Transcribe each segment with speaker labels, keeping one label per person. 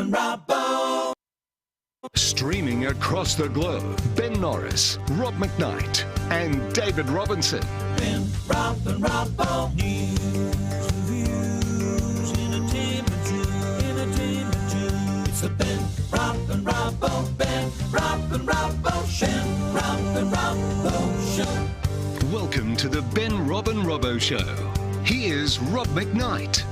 Speaker 1: and Robbo.
Speaker 2: Streaming across the globe, Ben Norris, Rob McKnight, and David Robinson.
Speaker 1: Ben, Rob and Robbo. News, reviews, entertainment news. It's the Ben, Rob and Robbo. Ben, Rob and Robbo Show. Ben, Rob and Robbo Show.
Speaker 2: Welcome to the Ben, Rob and Robbo Show. Here's Rob McKnight.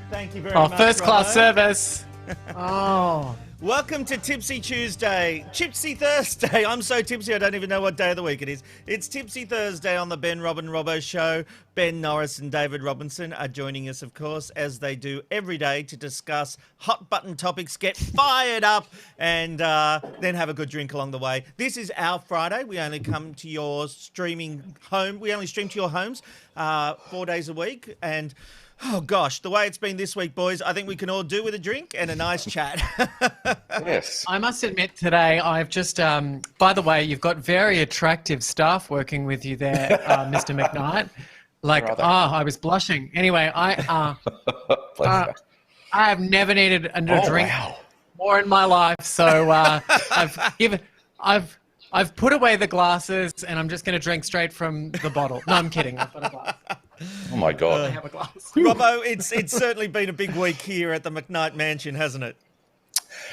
Speaker 3: Thank you very much.
Speaker 4: First class
Speaker 3: Robbo.
Speaker 4: service. Oh.
Speaker 3: Welcome to Tipsy Tuesday. Tipsy Thursday. I'm so tipsy I don't even know what day of the week it is. It's Tipsy Thursday on the Ben, Rob and Robbo Show. Ben Norris and David Robinson are joining us, of course, as they do every day to discuss hot button topics, get fired up, and then have a good drink along the way. This is our Friday. We only come to your streaming home. We only stream to your homes 4 days a week. And oh, gosh, the way it's been this week, boys, I think we can all do with a drink and a nice chat.
Speaker 5: Yes.
Speaker 4: I must admit today, I've just, by the way, you've got very attractive staff working with you there, Mr. McKnight. I was blushing. Anyway, I have never needed a drink more in my life. So I've put away the glasses and I'm just going to drink straight from the bottle. No, I'm kidding. I've got a glass.
Speaker 5: Oh my God.
Speaker 4: I have a glass.
Speaker 3: Robbo, it's certainly been a big week here at the McKnight Mansion, hasn't it?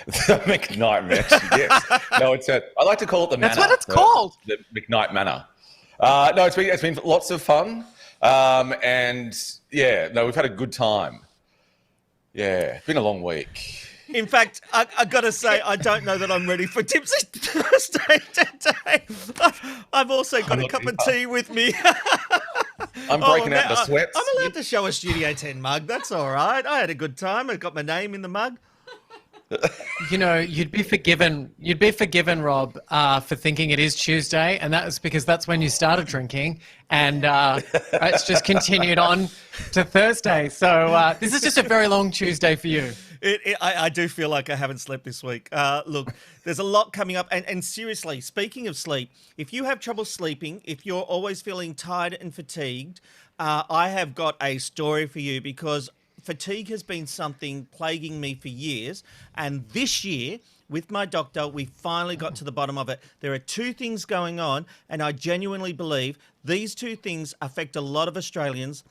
Speaker 5: The McKnight Mansion, yes. No, I like to call it the Manor.
Speaker 4: That's what it's called.
Speaker 5: The McKnight Manor. No, it's been lots of fun. And yeah, no, we've had a good time. Yeah, it's been a long week.
Speaker 3: In fact, I got to say, I don't know that I'm ready for Tipsy Thursday today. I've also got a cup of tea with me.
Speaker 5: I'm breaking out the sweats.
Speaker 3: I'm allowed to show a Studio 10 mug. That's all right. I had a good time. I got my name in the mug.
Speaker 4: You know, you'd be forgiven, Rob, for thinking it is Tuesday, and that was because that's when you started drinking, and it's just continued on to Thursday. So this is just a very long Tuesday for you.
Speaker 3: I do feel like I haven't slept this week. Look, there's a lot coming up. And seriously, speaking of sleep, if you have trouble sleeping, if you're always feeling tired and fatigued, I have got a story for you because fatigue has been something plaguing me for years. And this year, with my doctor, we finally got to the bottom of it. There are two things going on, and I genuinely believe these two things affect a lot of Australians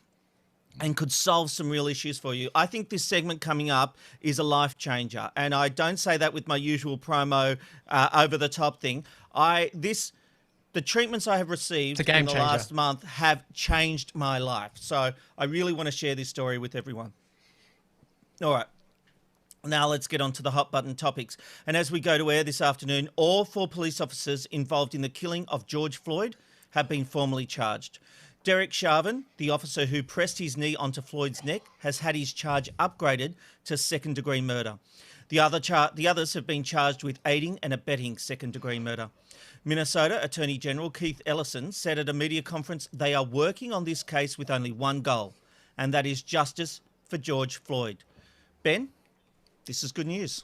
Speaker 3: and could solve some real issues for you. I think this segment coming up is a life changer. And I don't say that with my usual promo over-the-top thing. The treatments I have received in the last month have changed my life. So I really want to share this story with everyone. All right. Now let's get on to the hot button topics. And as we go to air this afternoon, all 4 police officers involved in the killing of George Floyd have been formally charged. Derek Chauvin, the officer who pressed his knee onto Floyd's neck, has had his charge upgraded to second-degree murder. The others have been charged with aiding and abetting second-degree murder. Minnesota Attorney General Keith Ellison said at a media conference they are working on this case with only one goal, and that is justice for George Floyd. Ben, this is good news.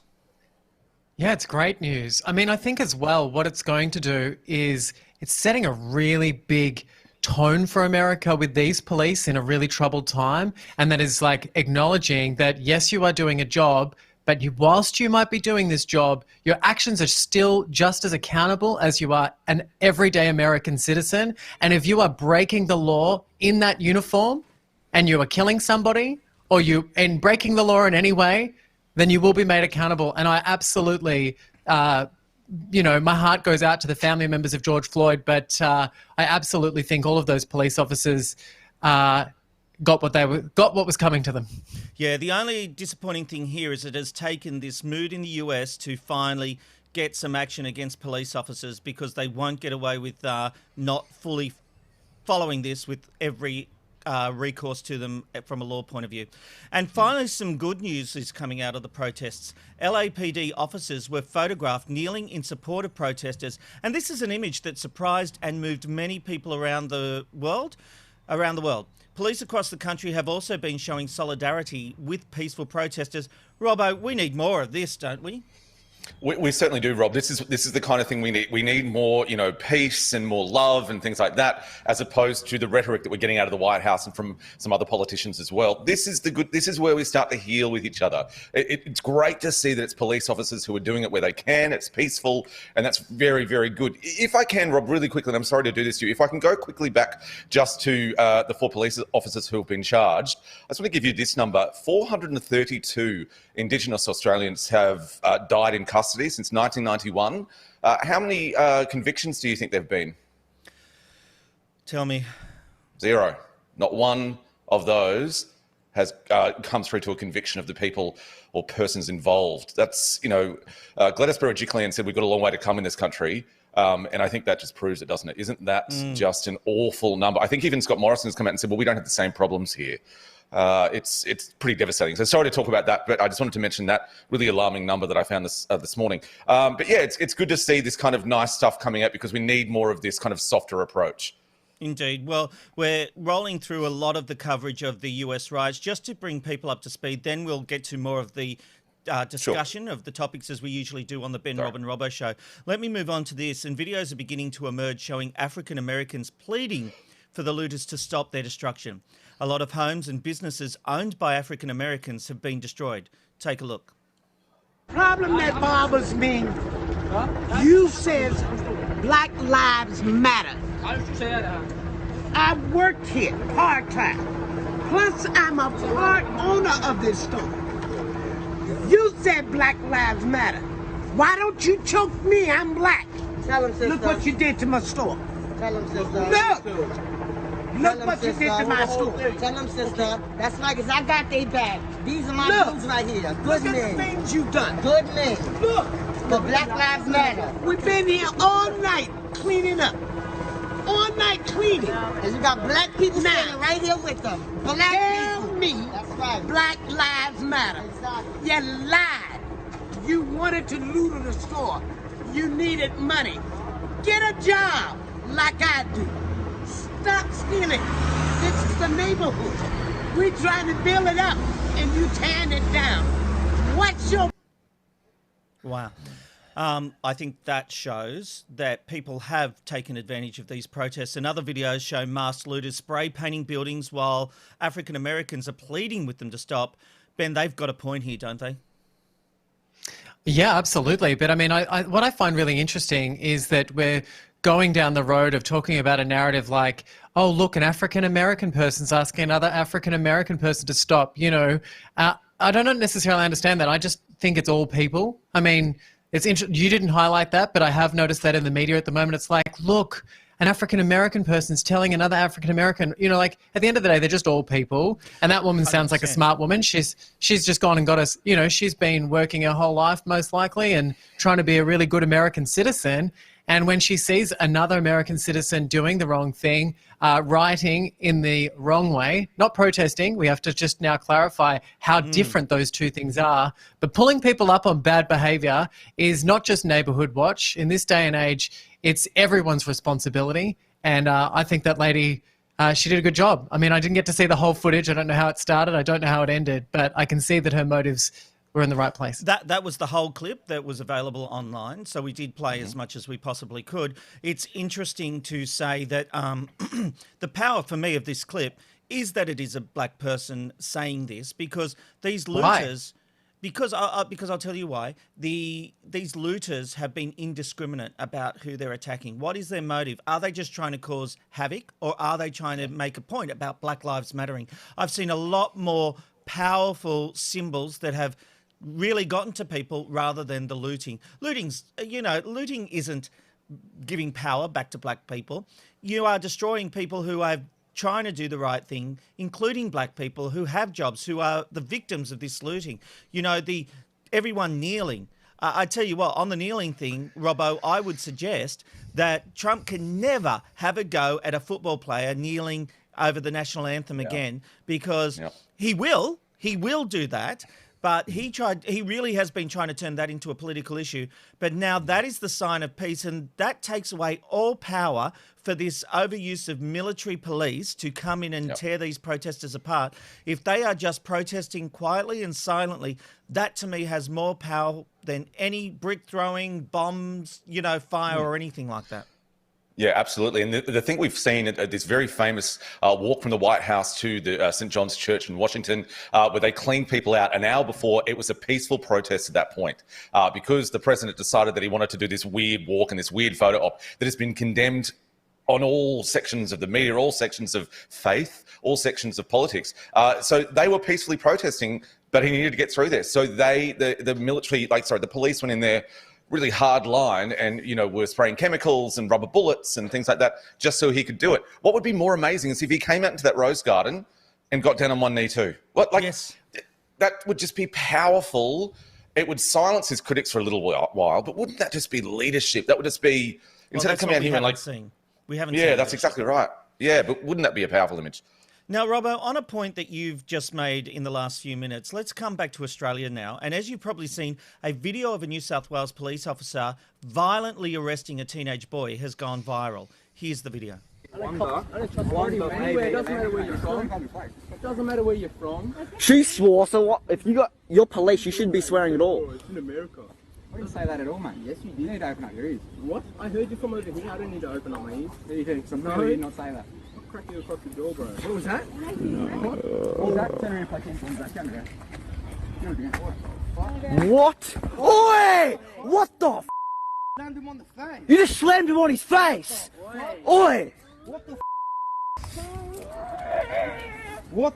Speaker 4: Yeah, it's great news. I mean, I think as well what it's going to do is it's setting a really big tone for America with these police in a really troubled time, and that is like acknowledging that yes, you are doing a job, but whilst you might be doing this job, your actions are still just as accountable as you are an everyday American citizen. And if you are breaking the law in that uniform and you are killing somebody or you in breaking the law in any way, then you will be made accountable. And I absolutely my heart goes out to the family members of George Floyd, but I absolutely think all of those police officers got what was coming to them.
Speaker 3: Yeah, the only disappointing thing here is it has taken this mood in the US to finally get some action against police officers because they won't get away with not fully following this with every recourse to them from a law point of view. And finally, some good news is coming out of the protests. LAPD officers were photographed kneeling in support of protesters, and this is an image that surprised and moved many people around the world. Police across the country have also been showing solidarity with peaceful protesters. Robbo, we need more of this, don't we?
Speaker 5: We certainly do, Rob. This is the kind of thing we need. We need more, peace and more love and things like that, as opposed to the rhetoric that we're getting out of the White House and from some other politicians as well. This is where we start to heal with each other. It's great to see that it's police officers who are doing it where they can. It's peaceful, and that's very, very good. If I can, Rob, really quickly, and I'm sorry to do this to you, if I can go quickly back just to the 4 police officers who have been charged, I just want to give you this number: 432 Indigenous Australians have died in custody since 1991. How many convictions do you think there have been?
Speaker 3: Tell me.
Speaker 5: 0. Not one of those has come through to a conviction of the people or persons involved. That's, Gladys Berejiklian said we've got a long way to come in this country. And I think that just proves it, doesn't it? Isn't that just an awful number? I think even Scott Morrison has come out and said, well, we don't have the same problems here. It's pretty devastating. So sorry to talk about that, but I just wanted to mention that really alarming number that I found this morning. But yeah, it's good to see this kind of nice stuff coming out, because we need more of this kind of softer approach.
Speaker 3: Indeed. Well, we're rolling through a lot of the coverage of the US riots just to bring people up to speed. Then we'll get to more of the discussion of the topics as we usually do on the Ben, Rob and Robbo show. Let me move on to this. And videos are beginning to emerge showing African Americans pleading for the looters to stop their destruction. A lot of homes and businesses owned by African Americans have been destroyed. Take a look.
Speaker 6: Problem that bothers me, you says Black Lives Matter. I worked here part-time. Plus, I'm a part owner of this store. You said Black Lives Matter. Why don't you choke me? I'm black.
Speaker 7: Tell him, sister.
Speaker 6: Look what you did to my store.
Speaker 7: Tell him, sister.
Speaker 6: Look! Look what you did to my store.
Speaker 7: Tell them, sister. That's like, I got they back. These are my
Speaker 6: Look.
Speaker 7: dudes right here. Good
Speaker 6: Look at
Speaker 7: men.
Speaker 6: the things you done.
Speaker 7: Good men.
Speaker 6: Look!
Speaker 7: The Black Lives Matter.
Speaker 6: We've been here all night cleaning up. All night cleaning.
Speaker 7: And you got black people
Speaker 6: Now,
Speaker 7: standing right here with them. Black
Speaker 6: Tell
Speaker 7: people.
Speaker 6: me
Speaker 7: That's right.
Speaker 6: Black Lives Matter.
Speaker 7: Exactly.
Speaker 6: You lied. You wanted to loot the store. You needed money. Get a job like I do. Stop stealing. This is the neighborhood. We're trying to build it up and you tearing it down. What's your...
Speaker 3: Wow. I think that shows that people have taken advantage of these protests, and other videos show masked looters spray painting buildings while African Americans are pleading with them to stop. Ben, they've got a point here, don't they?
Speaker 4: Yeah, absolutely. But I mean, what I find really interesting is that we're going down the road of talking about a narrative like, oh, look, an African-American person's asking another African-American person to stop. I don't necessarily understand that. I just think it's all people. I mean, it's you didn't highlight that, but I have noticed that in the media at the moment. It's like, look, an African-American person's telling another African-American, like at the end of the day, they're just all people. And that woman sounds like a smart woman. She's just gone and got us, she's been working her whole life most likely and trying to be a really good American citizen. And when she sees another American citizen doing the wrong thing, rioting in the wrong way, not protesting, we have to just now clarify how different those two things are. But pulling people up on bad behavior is not just neighborhood watch. In this day and age, it's everyone's responsibility. And I think that lady, she did a good job. I mean, I didn't get to see the whole footage. I don't know how it started. I don't know how it ended. But I can see that her motives were in the right place.
Speaker 3: That was the whole clip that was available online, so we did play as much as we possibly could. It's interesting to say that the power for me of this clip is that it is a black person saying this, because these looters...
Speaker 4: Why?
Speaker 3: Because I'll tell you why. These looters have been indiscriminate about who they're attacking. What is their motive? Are they just trying to cause havoc, or are they trying to make a point about Black Lives Mattering? I've seen a lot more powerful symbols that have really gotten to people rather than the looting. Looting isn't giving power back to black people. You are destroying people who are trying to do the right thing, including black people who have jobs, who are the victims of this looting. Everyone kneeling. I tell you what, on the kneeling thing, Robbo, I would suggest that Trump can never have a go at a football player kneeling over the national anthem again, because he will do that. But he really has been trying to turn that into a political issue. But now that is the sign of peace, and that takes away all power for this overuse of military police to come in and tear these protesters apart. If they are just protesting quietly and silently, that to me has more power than any brick throwing, bombs, fire or anything like that.
Speaker 5: Yeah, absolutely. And the thing we've seen at this very famous walk from the White House to the St. John's Church in Washington, where they cleaned people out an hour before, it was a peaceful protest at that point, because the president decided that he wanted to do this weird walk and this weird photo op that has been condemned on all sections of the media, all sections of faith, all sections of politics. So they were peacefully protesting, but he needed to get through this. So the police went in there really hard line and, were spraying chemicals and rubber bullets and things like that just so he could do it. What would be more amazing is if he came out into that rose garden and got down on one knee too.
Speaker 3: Yes.
Speaker 5: That would just be powerful. It would silence his critics for a little while, but wouldn't that just be leadership? That would just be, instead of coming out here and
Speaker 3: we haven't seen.
Speaker 5: Yeah, that's exactly right. Yeah, but wouldn't that be a powerful image?
Speaker 3: Now, Robbo, on a point that you've just made in the last few minutes, let's come back to Australia now. And as you've probably seen, a video of a New South Wales police officer violently arresting a teenage boy has gone viral. Here's the video.
Speaker 8: I don't trust anywhere. It doesn't matter where you're from. It doesn't matter where you're from.
Speaker 9: She swore, so what? If you got your police, you shouldn't be swearing at all.
Speaker 8: It's in America.
Speaker 10: I didn't say that at all, mate. Yes, you did. You need to open up your ears.
Speaker 8: What? I heard you from over here. I don't need to open up my ears.
Speaker 10: Yeah, you do, because I'm pretty did not say that.
Speaker 8: I'll crack you across the door, bro. What was that?
Speaker 10: What was that? Turn around and play 10 points back. Come here.
Speaker 9: What? Oi! What the f?
Speaker 10: Slammed him on the face.
Speaker 9: You just slammed him on his face! Oi!
Speaker 10: What the What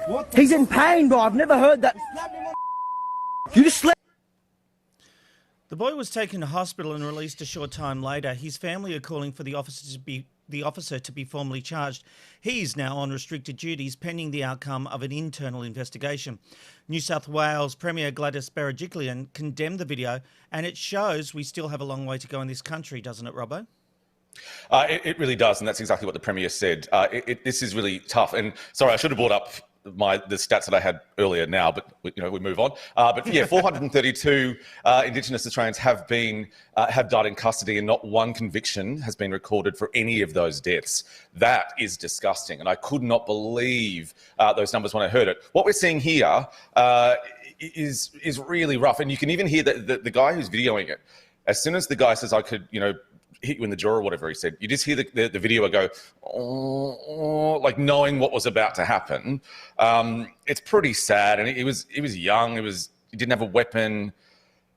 Speaker 10: What
Speaker 9: He's in pain, bro. I've never heard that. You just slammed.
Speaker 3: The boy was taken to hospital and released a short time later. His family are calling for the officer to be formally charged. He is now on restricted duties pending the outcome of an internal investigation. New South Wales Premier Gladys Berejiklian condemned the video, and it shows we still have a long way to go in this country, doesn't it, Robbo?
Speaker 5: It really does, and that's exactly what the Premier said. This is really tough. And sorry, I should have brought up the stats that I had earlier now, but we move on. But yeah, 432 Indigenous Australians have died in custody, and not one conviction has been recorded for any of those deaths. That is disgusting, and I could not believe those numbers when I heard it. What we're seeing here is really rough, and you can even hear the guy who's videoing it. As soon as the guy says, "I could," hit you in the jaw or whatever he said, you just hear the videoer go, oh, like knowing what was about to happen. It's pretty sad. And he was young. He didn't have a weapon.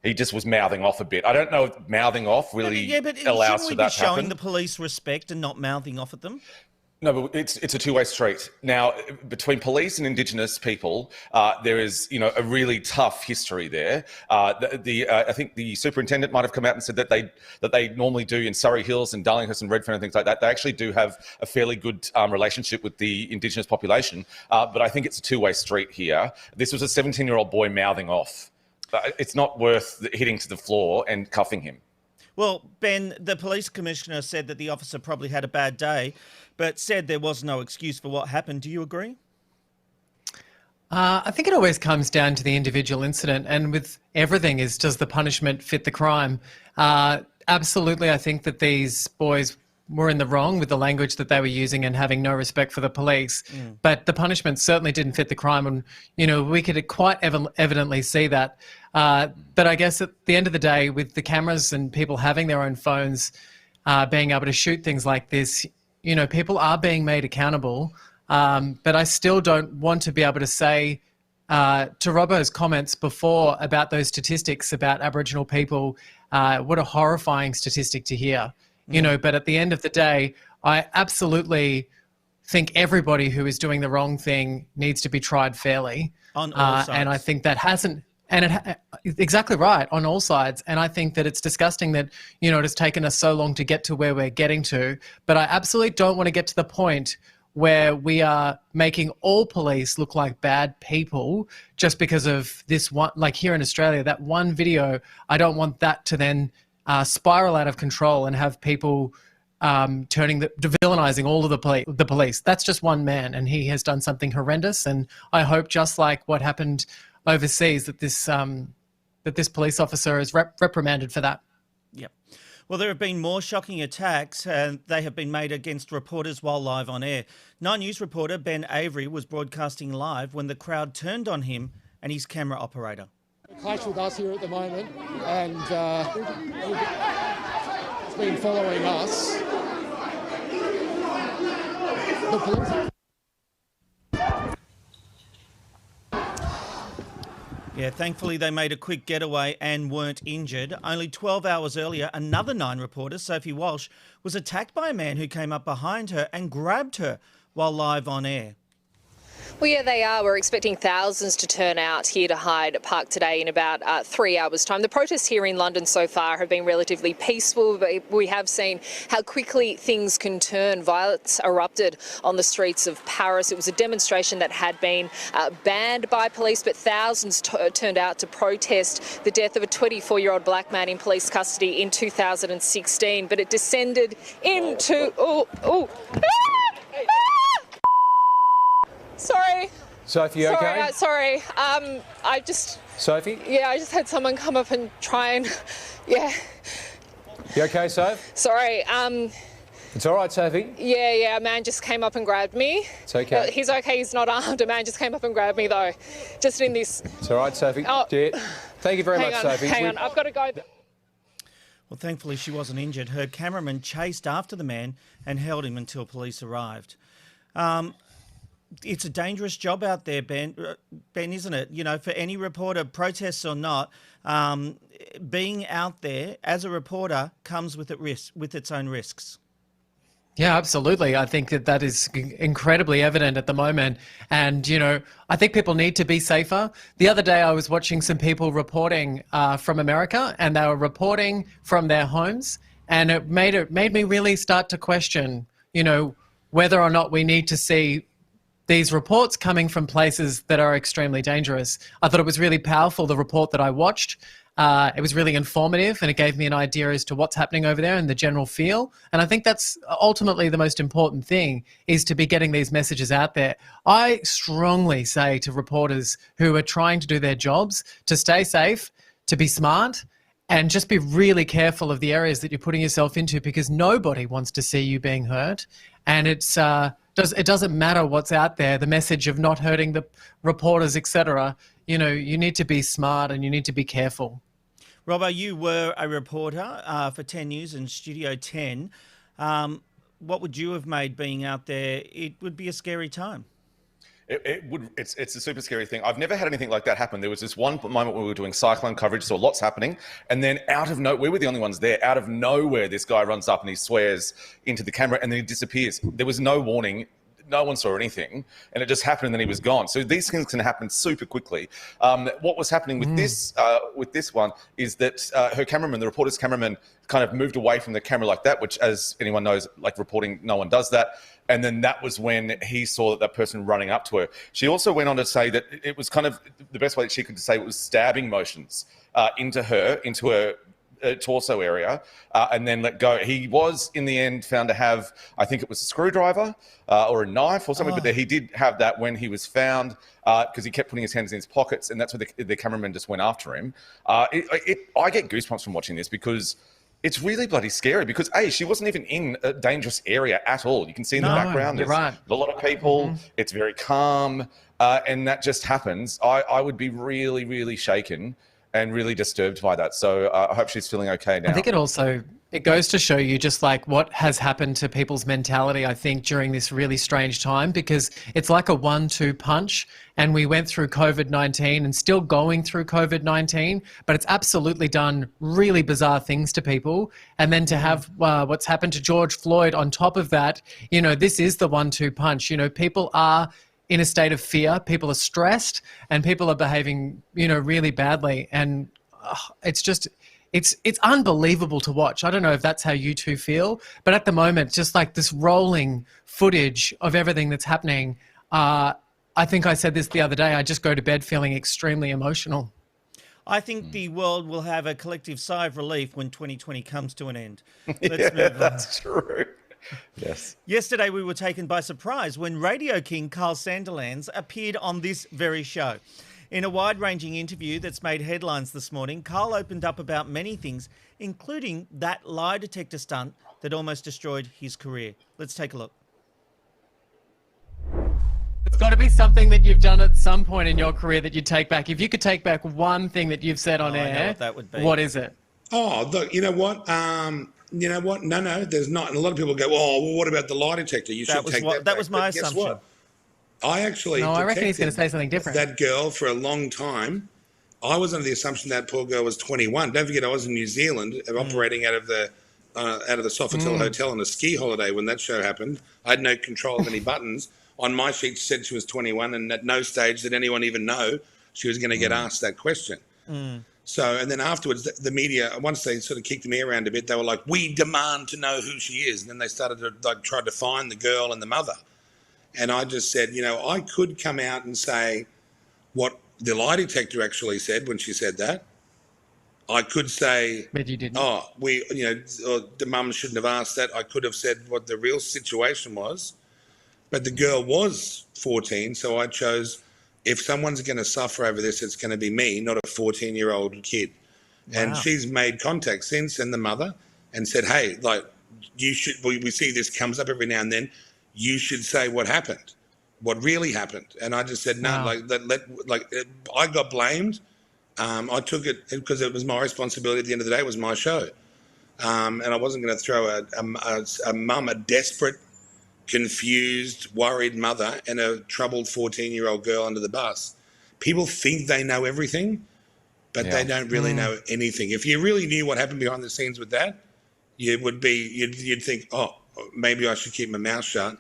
Speaker 5: He just was mouthing off a bit. I don't know if mouthing off really allows for that to happen.
Speaker 3: Shouldn't we be showing the police respect and not mouthing off at them?
Speaker 5: No, but it's a two-way street. Now, between police and Indigenous people, there is, a really tough history there. I think the superintendent might have come out and said that they normally do in Surrey Hills and Darlinghurst and Redfern and things like that. They actually do have a fairly good relationship with the Indigenous population, but I think it's a two-way street here. This was a 17-year-old boy mouthing off. It's not worth hitting to the floor and cuffing him.
Speaker 3: Well, Ben, the police commissioner said that the officer probably had a bad day, but said there was no excuse for what happened. Do you agree?
Speaker 4: I think it always comes down to the individual incident, and with everything is, does the punishment fit the crime? Absolutely, I think that these boys were in the wrong with the language that they were using and having no respect for the police. But the punishment certainly didn't fit the crime, and we could quite evidently see that. But I guess at the end of the day, with the cameras and people having their own phones, being able to shoot things like this, people are being made accountable. But I still don't want to be able to say to Robbo's comments before about those statistics about Aboriginal people, what a horrifying statistic to hear. But at the end of the day, I absolutely think everybody who is doing the wrong thing needs to be tried fairly.
Speaker 3: On all sides.
Speaker 4: And I think that hasn't, and exactly right, on all sides. And I think that it's disgusting that, it has taken us so long to get to where we're getting to. But I absolutely don't want to get to the point where we are making all police look like bad people just because of this one, like here in Australia, that one video. I don't want that to then spiral out of control and have people villainizing all of the police. That's just one man, and he has done something horrendous. And I hope, just like what happened overseas, that this police officer is reprimanded for that.
Speaker 3: Yep. Well, there have been more shocking attacks, and they have been made against reporters while live on air. Nine News reporter Ben Avery was broadcasting live when the crowd turned on him and his camera operator.
Speaker 11: Clash with us here at the moment, and it's been following us. The police.
Speaker 3: Yeah, thankfully they made a quick getaway and weren't injured. Only 12 hours earlier, another Nine reporter, Sophie Walsh, was attacked by a man who came up behind her and grabbed her while live on air.
Speaker 12: Well, yeah, they are. We're expecting thousands to turn out here to Hyde Park today in about 3 hours' time. The protests here in London so far have been relatively peaceful, but we have seen how quickly things can turn. Violence erupted on the streets of Paris. It was a demonstration that had been banned by police, but thousands turned out to protest the death of a 24-year-old black man in police custody in 2016. But it descended into... Sorry.
Speaker 13: Sophie, you okay?
Speaker 12: Sorry. I just...
Speaker 13: Sophie?
Speaker 12: Yeah, I just had someone come up and try and... Yeah.
Speaker 13: You okay, Soph?
Speaker 12: Sorry.
Speaker 13: It's all right, Sophie.
Speaker 12: Yeah, a man just came up and grabbed me.
Speaker 13: It's okay.
Speaker 12: He's okay, he's not armed. A man just came up and grabbed me, though. Just in this...
Speaker 13: It's all right, Sophie.
Speaker 12: Oh.
Speaker 13: Thank you very much, Sophie.
Speaker 12: Hang on, I've got to go...
Speaker 3: Well, thankfully she wasn't injured. Her cameraman chased after the man and held him until police arrived. It's a dangerous job out there, Ben, isn't it? You know, for any reporter, protests or not, being out there as a reporter comes with its own risks.
Speaker 4: Yeah, absolutely. I think that is incredibly evident at the moment. And, you know, I think people need to be safer. The other day I was watching some people reporting from America, and they were reporting from their homes, and it made me really start to question, you know, whether or not we need to see these reports coming from places that are extremely dangerous. I thought it was really powerful, the report that I watched. It was really informative, and it gave me an idea as to what's happening over there and the general feel. And I think that's ultimately the most important thing, is to be getting these messages out there. I strongly say to reporters who are trying to do their jobs to stay safe, to be smart, and just be really careful of the areas that you're putting yourself into, because nobody wants to see you being hurt. And it doesn't matter what's out there, the message of not hurting the reporters, etc. You know, you need to be smart and you need to be careful.
Speaker 3: Robbo, you were a reporter for 10 News and Studio 10. What would you have made being out there? It would be a scary time.
Speaker 5: It's a super scary thing. I've never had anything like that happen. There was this one moment where we were doing cyclone coverage, saw lots happening, and then out of nowhere, we were the only ones there. Out of nowhere, this guy runs up and he swears into the camera, and then he disappears. There was no warning. No one saw anything, and it just happened, and then he was gone. So these things can happen super quickly. What was happening with this one is that her cameraman, the reporter's cameraman, kind of moved away from the camera like that, which, as anyone knows, like reporting, no one does that. And then that was when he saw that person running up to her. She also went on to say that it was kind of the best way that she could say it was stabbing motions into her torso area, and then let go. He was, in the end, found to have, I think it was a screwdriver or a knife or something, but he did have that when he was found, because he kept putting his hands in his pockets, and that's where the cameraman just went after him. I get goosebumps from watching this, because it's really bloody scary, because she wasn't even in a dangerous area at all. You can see in the background, there's a lot of people. It's very calm, and that just happens. I would be really, really shaken and really disturbed by that. So I hope she's feeling okay now.
Speaker 4: I think it goes to show you just like what has happened to people's mentality, I think, during this really strange time, because it's like a 1-2 punch, and we went through COVID-19 and still going through COVID-19, but it's absolutely done really bizarre things to people. And then to have what's happened to George Floyd on top of that, you know, this is the 1-2 punch. You know, people are in a state of fear, people are stressed, and people are behaving, you know, really badly. And it's just, it's unbelievable to watch. I don't know if that's how you two feel, but at the moment, just like this rolling footage of everything that's happening, I think I said this the other day, I just go to bed feeling extremely emotional.
Speaker 3: I think the world will have a collective sigh of relief when 2020 comes to an end.
Speaker 5: Yeah, that's true. Yes.
Speaker 3: Yesterday, we were taken by surprise when radio king Carl Sandilands appeared on this very show. In a wide-ranging interview that's made headlines this morning, Carl opened up about many things, including that lie detector stunt that almost destroyed his career. Let's take a look.
Speaker 4: It's got to be something that you've done at some point in your career that you take back. If you could take back one thing that you've said on
Speaker 3: I know
Speaker 4: air,
Speaker 3: what that would be.
Speaker 4: what is it?
Speaker 14: Oh, look, you know what? No, there's not. And a lot of people go, oh, well, what about the lie detector? You should take that back.
Speaker 3: That was my
Speaker 14: But guess
Speaker 3: assumption.
Speaker 14: what? I actually
Speaker 4: No, I reckon he's going to
Speaker 14: detected
Speaker 4: say something different.
Speaker 14: that girl for a long time. I was under the assumption that poor girl was 21. Don't forget, I was in New Zealand operating out of the Sofitel Hotel on a ski holiday when that show happened. I had no control of any buttons. On my sheet, she said she was 21, and at no stage did anyone even know she was going to get asked that question. So, and then afterwards, the media, once they sort of kicked me around a bit, they were like, we demand to know who she is. And then they started to try to find the girl and the mother. And I just said, I could come out and say what the lie detector actually said when she said that. I could say,
Speaker 4: but you didn't.
Speaker 14: The mum shouldn't have asked that. I could have said what the real situation was. But the girl was 14, so I chose, if someone's going to suffer over this, it's going to be me, not a 14-year-old kid. Wow. And she's made contact since, and the mother, and said, hey, you should, we see this comes up every now and then, you should say what happened, what really happened. And I just said, no, I got blamed. I took it because it was my responsibility at the end of the day. It was my show. And I wasn't going to throw a desperate, confused, worried mother and a troubled 14-year-old girl under the bus. People think they know everything, but they don't really know anything. If you really knew what happened behind the scenes with that, you'd think, oh, maybe I should keep my mouth shut,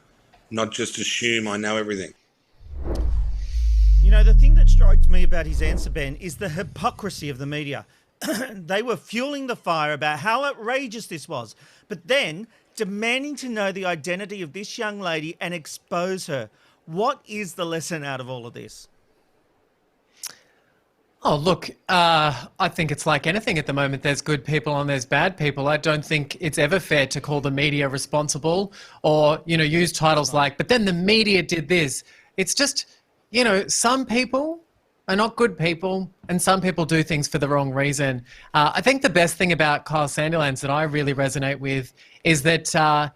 Speaker 14: not just assume I know everything.
Speaker 3: The thing that strikes me about his answer, Ben, is the hypocrisy of the media. They were fueling the fire about how outrageous this was, but then demanding to know the identity of this young lady and expose her. What is the lesson out of all of this?
Speaker 4: Oh, look, I think it's like anything at the moment. There's good people and there's bad people. I don't think it's ever fair to call the media responsible or, use titles like, but then the media did this. It's just, some people are not good people and some people do things for the wrong reason. I think the best thing about Kyle Sandilands that I really resonate with is that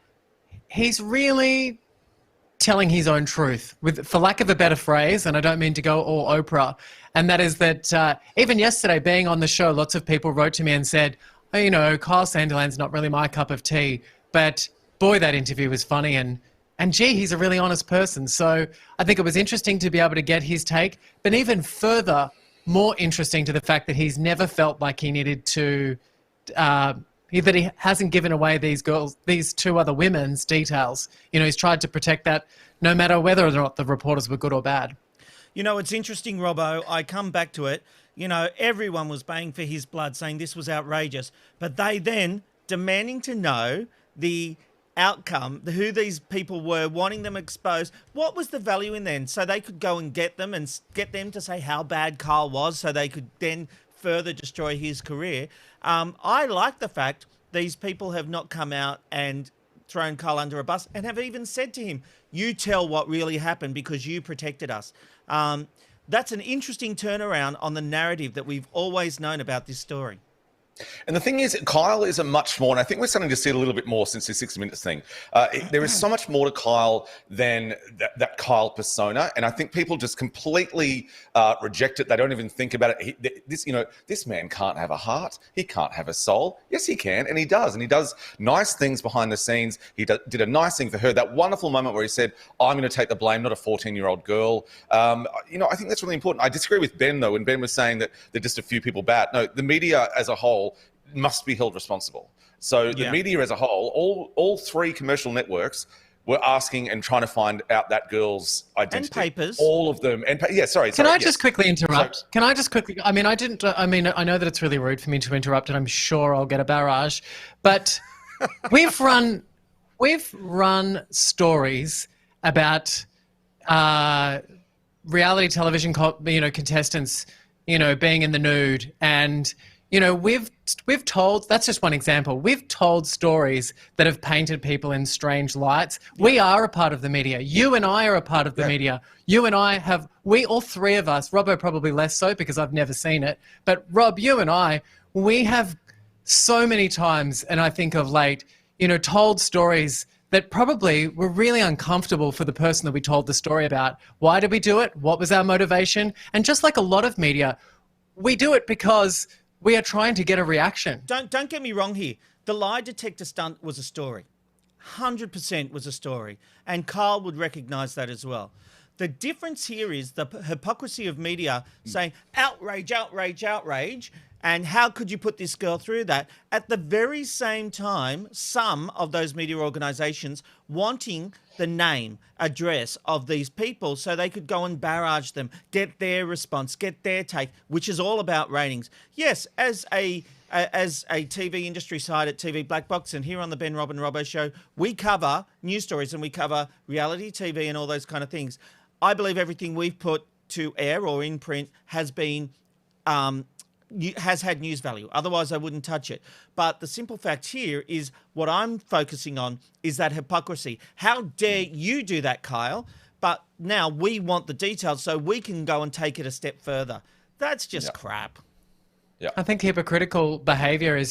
Speaker 4: he's really telling his own truth, for lack of a better phrase, and I don't mean to go all Oprah, and that is that even yesterday being on the show, lots of people wrote to me and said, oh, Kyle Sandilands not really my cup of tea, but boy, that interview was funny and gee, he's a really honest person. So I think it was interesting to be able to get his take, but even further, more interesting to the fact that he's never felt like he needed to, that he hasn't given away these two other women's details. He's tried to protect that no matter whether or not the reporters were good or bad.
Speaker 3: It's interesting, Robbo. I come back to it. Everyone was baying for his blood, saying this was outrageous, but they then demanding to know the outcome, who these people were, wanting them exposed. What was the value in then? So they could go and get them to say how bad Carl was so they could then further destroy his career. I like the fact these people have not come out and thrown Carl under a bus and have even said to him, you tell what really happened because you protected us. That's an interesting turnaround on the narrative that we've always known about this story.
Speaker 5: And the thing is, Kyle is a much more, and I think we're starting to see it a little bit more since the 60 Minutes thing. There is so much more to Kyle than that Kyle persona, and I think people just completely reject it. They don't even think about it. This man can't have a heart. He can't have a soul. Yes, he can, and he does. And he does nice things behind the scenes. He did a nice thing for her. That wonderful moment where he said, I'm going to take the blame, not a 14-year-old girl. I think that's really important. I disagree with Ben, though, when Ben was saying that they're just a few people bad. No, the media as a whole must be held responsible. So the media as a whole, all three commercial networks were asking and trying to find out that girl's identity.
Speaker 3: And papers.
Speaker 5: All of them. And sorry.
Speaker 4: Can I just quickly interrupt? I know that it's really rude for me to interrupt and I'm sure I'll get a barrage, but we've run stories about reality television contestants being in the nude. And, we've told, that's just one example. We've told stories that have painted people in strange lights. Yeah. We are a part of the media. You and I are a part of the media. You and I all three of us, Robbo probably less so because I've never seen it. But Rob, you and I, we have so many times, and I think of late, told stories that probably were really uncomfortable for the person that we told the story about. Why did we do it? What was our motivation? And just like a lot of media, we do it because we are trying to get a reaction.
Speaker 3: Don't get me wrong here. The lie detector stunt was a story. 100% was a story. And Kyle would recognise that as well. The difference here is the hypocrisy of media saying, outrage, outrage, outrage, and how could you put this girl through that? At the very same time, some of those media organisations wanting the name, address of these people so they could go and barrage them, get their response, get their take, which is all about ratings. Yes, as a TV industry side at TV Black Box and here on the Ben, Rob and Robbo show, we cover news stories and we cover reality TV and all those kind of things. I believe everything we've put to air or in print has been has had news value. Otherwise, I wouldn't touch it. But the simple fact here is what I'm focusing on is that hypocrisy. How dare you do that, Kyle? But now we want the details so we can go and take it a step further. That's just crap.
Speaker 5: Yeah.
Speaker 4: I think hypocritical behaviour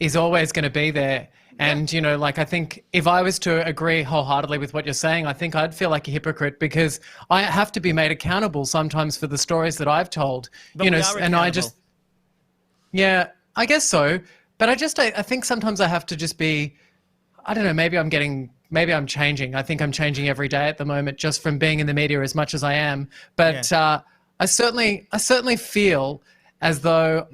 Speaker 4: is always going to be there. And, I think if I was to agree wholeheartedly with what you're saying, I think I'd feel like a hypocrite because I have to be made accountable sometimes for the stories that I've told.
Speaker 3: But we are accountable.
Speaker 4: Yeah, I guess so. But I think sometimes I have to just be, I don't know, maybe I'm changing. I think I'm changing every day at the moment just from being in the media as much as I am. But I certainly feel as though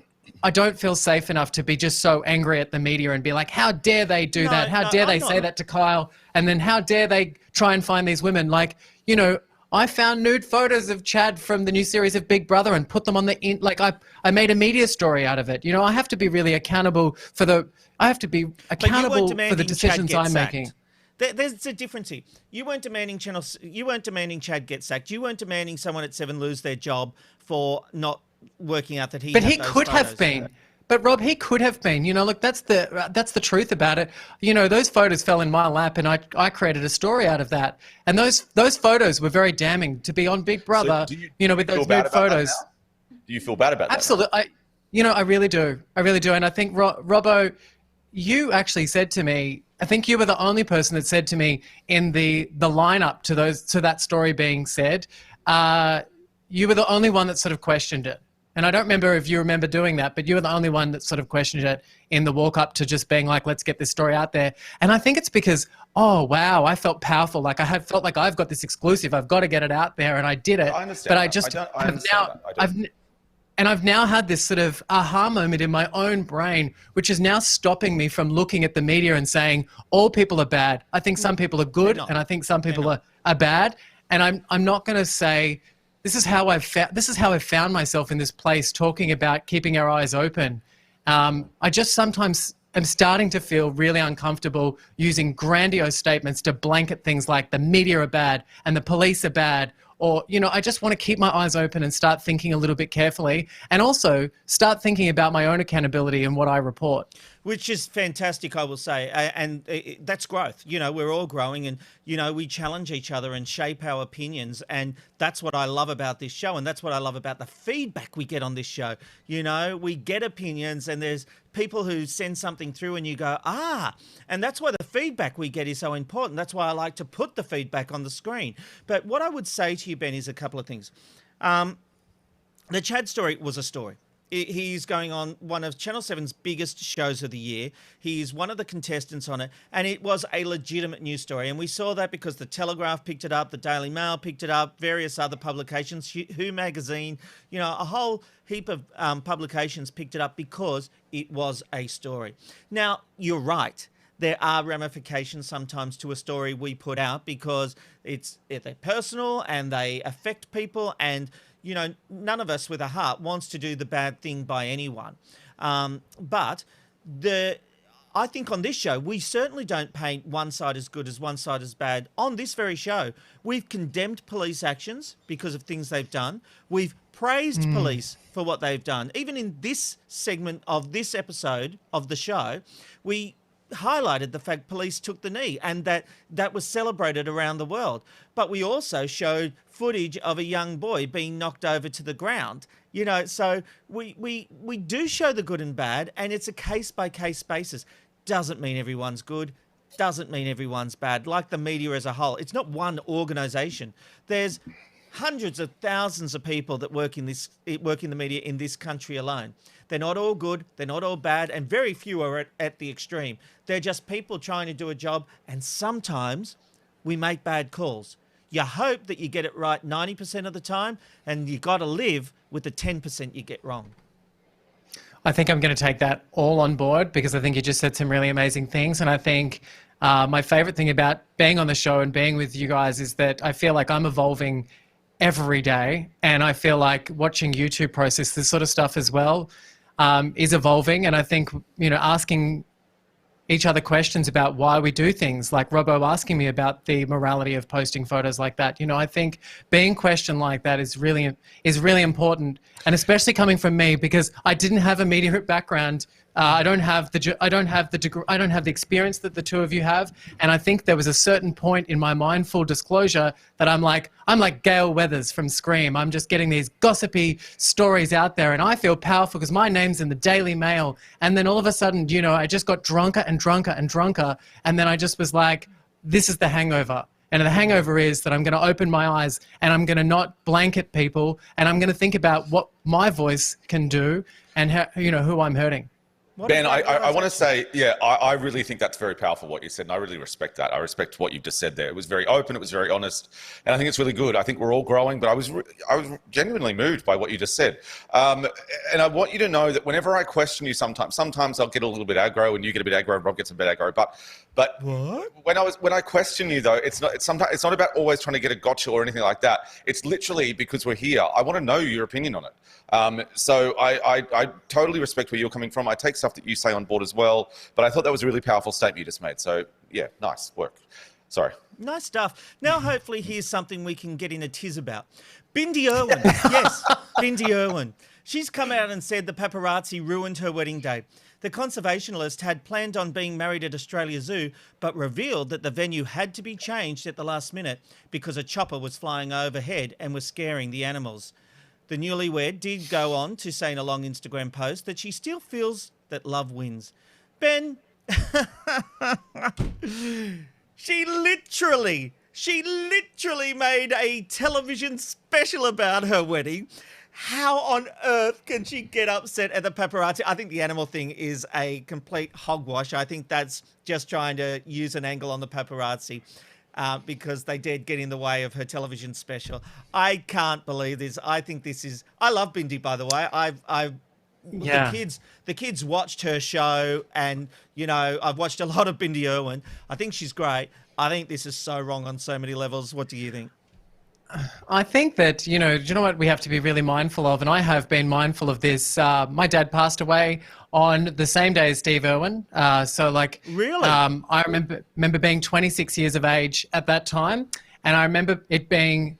Speaker 4: I don't feel safe enough to be just so angry at the media and be like, how dare they do that? How dare they say that to Kyle? And then how dare they try and find these women? Like, I found nude photos of Chad from the new series of Big Brother and put them on I made a media story out of it. I have to be really accountable for the decisions I'm making.
Speaker 3: There's a difference here. You weren't demanding Chad get sacked. You weren't demanding someone at Seven lose their job for not working out that he.
Speaker 4: But he could have been. But Rob, he could have been. Look, that's the truth about it. Those photos fell in my lap, and I created a story out of that. And those photos were very damning to be on Big Brother. So with those nude photos.
Speaker 5: Do you feel bad about that?
Speaker 4: Absolutely. I really do. I really do. And I think Robbo, you actually said to me, I think you were the only person that said to me in the lineup to that story being said, you were the only one that sort of questioned it. And I don't remember if you remember doing that, but you were the only one that sort of questioned it in the walk up to just being like, let's get this story out there. And I think it's because, oh, wow, I felt powerful. Like I felt like I've got this exclusive. I've got to get it out there. And I did it.
Speaker 5: I understand.
Speaker 4: But I've now had this sort of aha moment in my own brain, which is now stopping me from looking at the media and saying all people are bad. I think some people are good, and I think some people are bad. And I'm not going to say this is how I've found myself in this place talking about keeping our eyes open. I just sometimes am starting to feel really uncomfortable using grandiose statements to blanket things like the media are bad and the police are bad. Or, I just want to keep my eyes open and start thinking a little bit carefully and also start thinking about my own accountability and what I report.
Speaker 3: Which is fantastic, I will say. And that's growth. We're all growing and, we challenge each other and shape our opinions. And that's what I love about this show. And that's what I love about the feedback we get on this show. We get opinions and there's people who send something through and you go, and that's why the feedback we get is so important. That's why I like to put the feedback on the screen. But what I would say to you, Ben, is a couple of things. The Chad story was a story. He's going on one of Channel 7's biggest shows of the year. He's one of the contestants on it, and it was a legitimate news story. And we saw that because the Telegraph picked it up, the Daily Mail picked it up, various other publications, Who Magazine, a whole heap of publications picked it up because it was a story. Now, you're right. There are ramifications sometimes to a story we put out because they're personal and they affect people and none of us with a heart wants to do the bad thing by anyone. But I think on this show, we certainly don't paint one side as good as one side as bad. On this very show, we've condemned police actions because of things they've done. We've praised police for what they've done. Even in this segment of this episode of the show, we highlighted the fact police took the knee and that was celebrated around the world. But we also showed footage of a young boy being knocked over to the ground. You know, so we do show the good and bad, and it's a case-by-case basis. Doesn't mean everyone's good, doesn't mean everyone's bad. Like the media as a whole, it's not one organisation. There's hundreds of thousands of people that work in the media in this country alone. They're not all good, they're not all bad, and very few are at the extreme. They're just people trying to do a job, and sometimes we make bad calls. You hope that you get it right 90% of the time, and you got to live with the 10% you get wrong.
Speaker 4: I think I'm going to take that all on board because I think you just said some really amazing things. And I think my favourite thing about being on the show and being with you guys is that I feel like I'm evolving every day. And I feel like watching YouTube process this sort of stuff as well is evolving. And I think, you know, asking each other questions about why we do things, like Robbo asking me about the morality of posting photos like that. You know, I think being questioned like that is really important, and especially coming from me because I didn't have a media background. I don't have the experience that the two of you have, and I think there was a certain point in my mind, full disclosure, that I'm like Gail Weathers from Scream. I'm just getting these gossipy stories out there, and I feel powerful because my name's in the Daily Mail. And then all of a sudden, you know, I just got drunker and drunker and drunker, and then I just was like, this is the hangover. And the hangover is that I'm going to open my eyes and I'm going to not blanket people, and I'm going to think about what my voice can do and how, you know, who I'm hurting.
Speaker 5: Ben, I want to say, yeah, I really think that's very powerful what you said, and I really respect that. I respect what you've just said there. It was very open, it was very honest, and I think it's really good. I think we're all growing, but I was genuinely moved by what you just said. And I want you to know that whenever I question you sometimes I'll get a little bit aggro, and you get a bit aggro, and Rob gets a bit aggro, but what? When I question you though, it's not about always trying to get a gotcha or anything like that. It's literally because we're here. I want to know your opinion on it. So I totally respect where you're coming from. I take stuff that you say on board as well, but I thought that was a really powerful statement you just made. So yeah, nice work. Sorry.
Speaker 3: Nice stuff. Now hopefully here's something we can get in a tiz about. Bindi Irwin. Yes, Bindi Irwin. She's come out and said the paparazzi ruined her wedding day. The conservationalist had planned on being married at Australia Zoo, but revealed that the venue had to be changed at the last minute because a chopper was flying overhead and was scaring the animals. The newlywed did go on to say in a long Instagram post that she still feels that love wins. Ben, she literally made a television special about her wedding. How on earth can she get upset at the paparazzi? I think the animal thing is a complete hogwash. I think that's just trying to use an angle on the paparazzi because they dared get in the way of her television special. I can't believe this. I think this is... I love Bindi, by the way. The kids watched her show, and, you know, I've watched a lot of Bindi Irwin. I think she's great. I think this is so wrong on so many levels. What do you think?
Speaker 4: I think that, you know what we have to be really mindful of, and I have been mindful of this. My dad passed away on the same day as Steve Irwin.
Speaker 3: Really?
Speaker 4: I remember being 26 years of age at that time, and I remember it didn't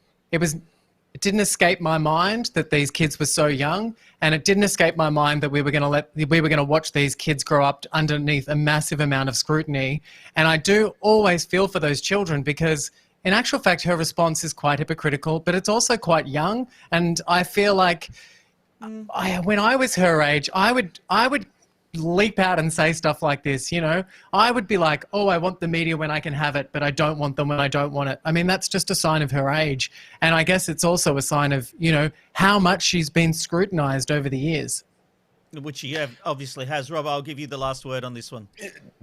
Speaker 4: escape my mind that these kids were so young, and it didn't escape my mind that we were going to watch these kids grow up underneath a massive amount of scrutiny. And I do always feel for those children because, in actual fact, her response is quite hypocritical, but it's also quite young. And I feel like when I was her age, I would leap out and say stuff like this, you know. I would be like, oh, I want the media when I can have it, but I don't want them when I don't want it. I mean, that's just a sign of her age. And I guess it's also a sign of, you know, how much she's been scrutinized over the years.
Speaker 3: Which she obviously has. Rob, I'll give you the last word on this one.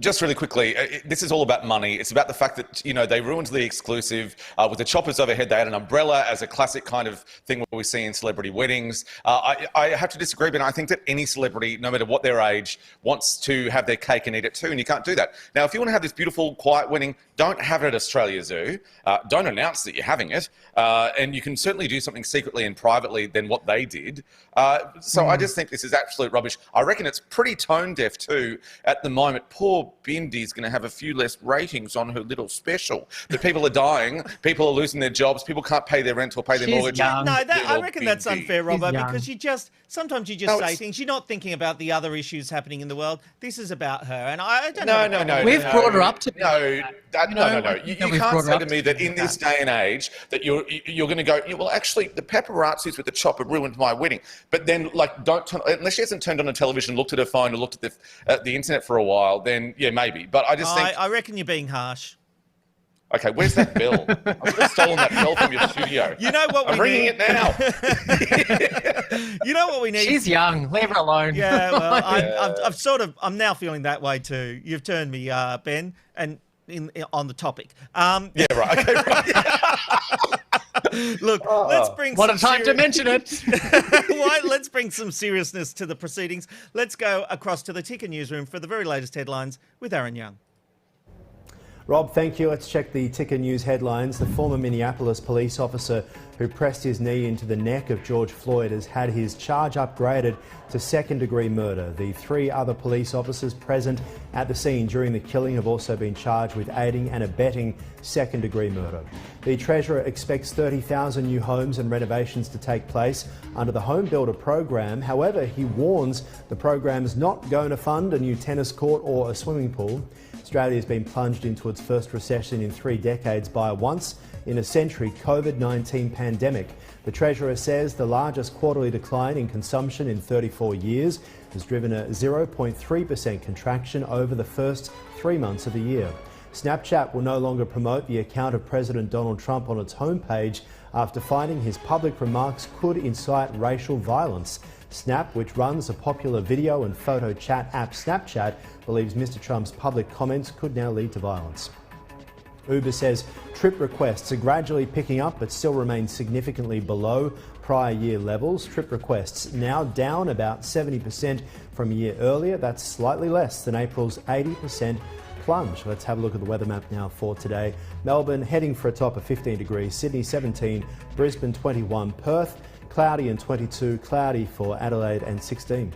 Speaker 5: Just really quickly, this is all about money. It's about the fact that, you know, they ruined the exclusive with the choppers overhead. They had an umbrella as a classic kind of thing what we see in celebrity weddings. I have to disagree, but I think that any celebrity, no matter what their age, wants to have their cake and eat it too, and you can't do that. Now, if you want to have this beautiful, quiet wedding, don't have it at Australia Zoo. Don't announce that you're having it. And you can certainly do something secretly and privately than what they did. I just think this is absolute rubbish. I reckon it's pretty tone deaf too at the moment. Poor Bindy's going to have a few less ratings on her little special. But people are dying, people are losing their jobs, people can't pay their rent or pay their mortgage.
Speaker 3: No, I reckon that's unfair, Robbo,
Speaker 4: young.
Speaker 3: because sometimes you just say things. You're not thinking about the other issues happening in the world. This is about her, and I don't know.
Speaker 5: No.
Speaker 4: We've brought her up to
Speaker 5: no. You can't say to me that in this day and age that you're going to go, well, actually, the paparazzis with the chopper ruined my wedding. But then, like, don't turn, unless she hasn't turned on a television, looked at her phone, or looked at the internet for a while, then yeah, maybe. But I just think
Speaker 3: I reckon you're being harsh.
Speaker 5: Okay, where's that bell? I should have stolen that bell from your studio.
Speaker 3: You know what
Speaker 5: I'm ringing it now.
Speaker 3: You know what we need?
Speaker 4: She's young. Leave her alone.
Speaker 3: Yeah, well, I'm now feeling that way too. You've turned me, Ben, and on the topic.
Speaker 5: Yeah, right. Okay, right.
Speaker 3: Look, let's bring
Speaker 4: what a time to mention it.
Speaker 3: Let's bring some seriousness to the proceedings. Let's go across to the Ticker newsroom for the very latest headlines with Aaron Young.
Speaker 15: Rob, thank you. Let's check the Ticker News headlines. The former Minneapolis police officer who pressed his knee into the neck of George Floyd has had his charge upgraded to second-degree murder. The 3 other police officers present at the scene during the killing have also been charged with aiding and abetting second-degree murder. The Treasurer expects 30,000 new homes and renovations to take place under the Home Builder program. However, he warns the program is not going to fund a new tennis court or a swimming pool. Australia has been plunged into its first recession in 3 decades by a once-in-a-century COVID-19 pandemic. The Treasurer says the largest quarterly decline in consumption in 34 years has driven a 0.3% contraction over the first 3 months of the year. Snapchat will no longer promote the account of President Donald Trump on its homepage after finding his public remarks could incite racial violence. Snap, which runs a popular video and photo chat app Snapchat, believes Mr. Trump's public comments could now lead to violence. Uber says trip requests are gradually picking up but still remain significantly below prior year levels. Trip requests now down about 70% from a year earlier. That's slightly less than April's 80% plunge. Let's have a look at the weather map now for today. Melbourne heading for a top of 15 degrees, Sydney 17, Brisbane 21, Perth cloudy and 22, cloudy for Adelaide and 16.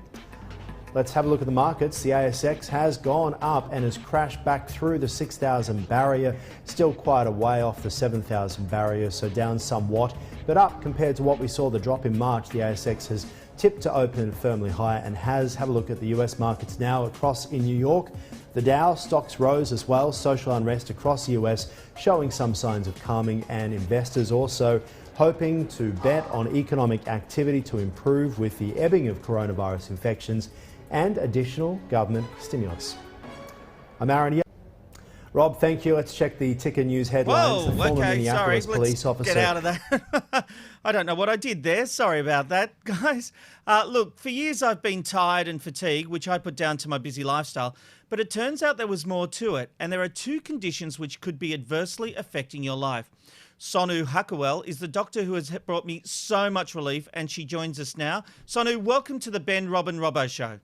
Speaker 15: Let's have a look at the markets. The ASX has gone up and has crashed back through the 6,000 barrier, still quite a way off the 7,000 barrier, so down somewhat, but up compared to what we saw the drop in March. The ASX has tipped to open firmly higher and has. Have a look at the US markets now across in New York. The Dow stocks rose as well. Social unrest across the US showing some signs of calming, and investors also hoping to bet on economic activity to improve with the ebbing of coronavirus infections and additional government stimulus. I'm Aaron Young. Rob, thank you. Let's check the Ticker News headlines. The former Minneapolis police officer.
Speaker 3: Get out of that. I don't know what I did there. Sorry about that, guys. Look, for years I've been tired and fatigued, which I put down to my busy lifestyle. But it turns out there was more to it, and there are 2 conditions which could be adversely affecting your life. Sonu Hakuel is the doctor who has brought me so much relief, and she joins us now. Sonu, welcome to the Ben, Rob and Robbo show.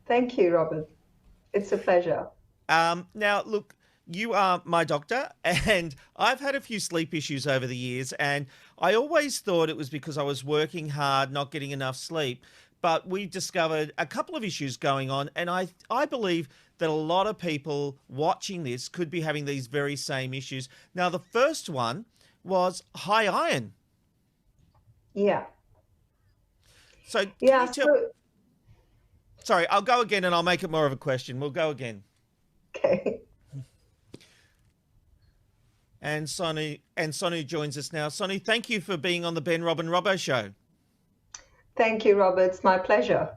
Speaker 16: Thank you, Robert. It's a pleasure.
Speaker 3: Now, look, you are my doctor, and I've had a few sleep issues over the years, and I always thought it was because I was working hard, not getting enough sleep. But we've discovered a couple of issues going on, and I believe that a lot of people watching this could be having these very same issues. Now, the first one was high iron.
Speaker 16: Yeah.
Speaker 3: So, can you tell... Sorry, I'll go again and I'll make it more of a question. We'll go again.
Speaker 16: Okay.
Speaker 3: And Sonu joins us now. Sonu, thank you for being on the Ben, Rob and Robbo show.
Speaker 16: Thank you, Robert. It's my pleasure.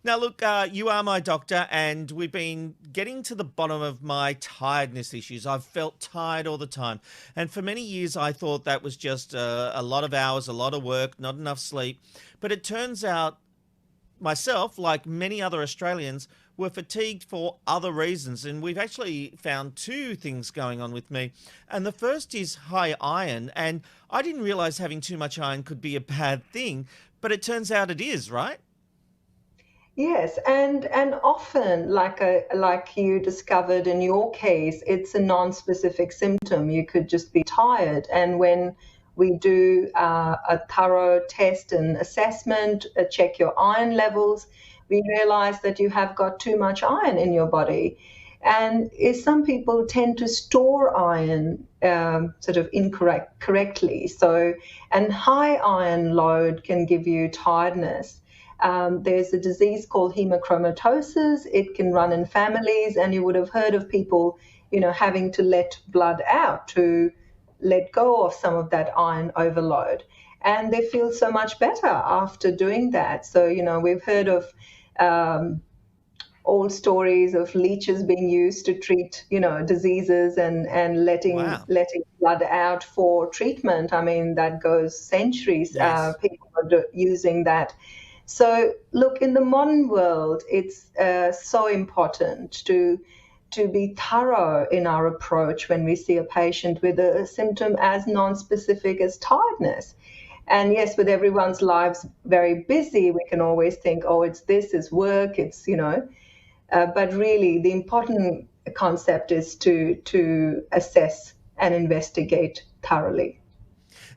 Speaker 3: Now, look, you are my doctor, and we've been getting to the bottom of my tiredness issues. I've felt tired all the time. And for many years, I thought that was just a lot of hours, a lot of work, not enough sleep. But it turns out myself, like many other Australians, were fatigued for other reasons. And we've actually found 2 things going on with me. And the first is high iron. And I didn't realise having too much iron could be a bad thing, but it turns out it is, right?
Speaker 16: Yes, and often, like you discovered in your case, it's a non-specific symptom. You could just be tired, and when We do a thorough test and assessment, check your iron levels. We realize that you have got too much iron in your body. And some people tend to store iron sort of correctly. So, and high iron load can give you tiredness. There's a disease called hemochromatosis. It can run in families, and you would have heard of people, having to let blood out to let go of some of that iron overload. And they feel so much better after doing that. So, we've heard of old stories of leeches being used to treat, diseases and letting blood out for treatment. I mean, that goes centuries.
Speaker 3: Yes.
Speaker 16: People are using that. So, look, in the modern world, it's so important to be thorough in our approach when we see a patient with a symptom as non-specific as tiredness. And yes, with everyone's lives very busy, we can always think, oh, it's work, it's, but really the important concept is to assess and investigate thoroughly.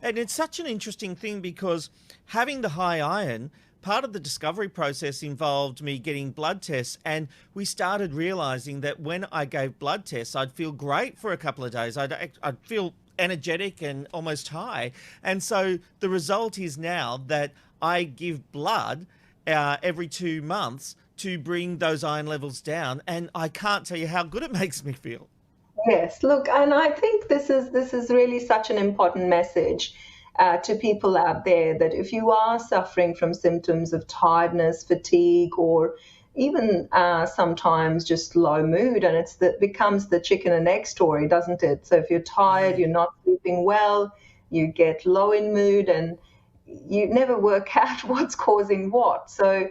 Speaker 3: And it's such an interesting thing because having the high iron, part of the discovery process involved me getting blood tests, and we started realizing that when I gave blood tests, I'd feel great for a couple of days. I'd feel energetic and almost high. And so the result is now that I give blood every 2 months to bring those iron levels down, and I can't tell you how good it makes me feel.
Speaker 16: Yes, look, and I think this is really such an important message to people out there, that if you are suffering from symptoms of tiredness, fatigue, or even sometimes just low mood, and becomes the chicken and egg story, doesn't it? So if you're tired, you're not sleeping well, you get low in mood, and you never work out what's causing what. So,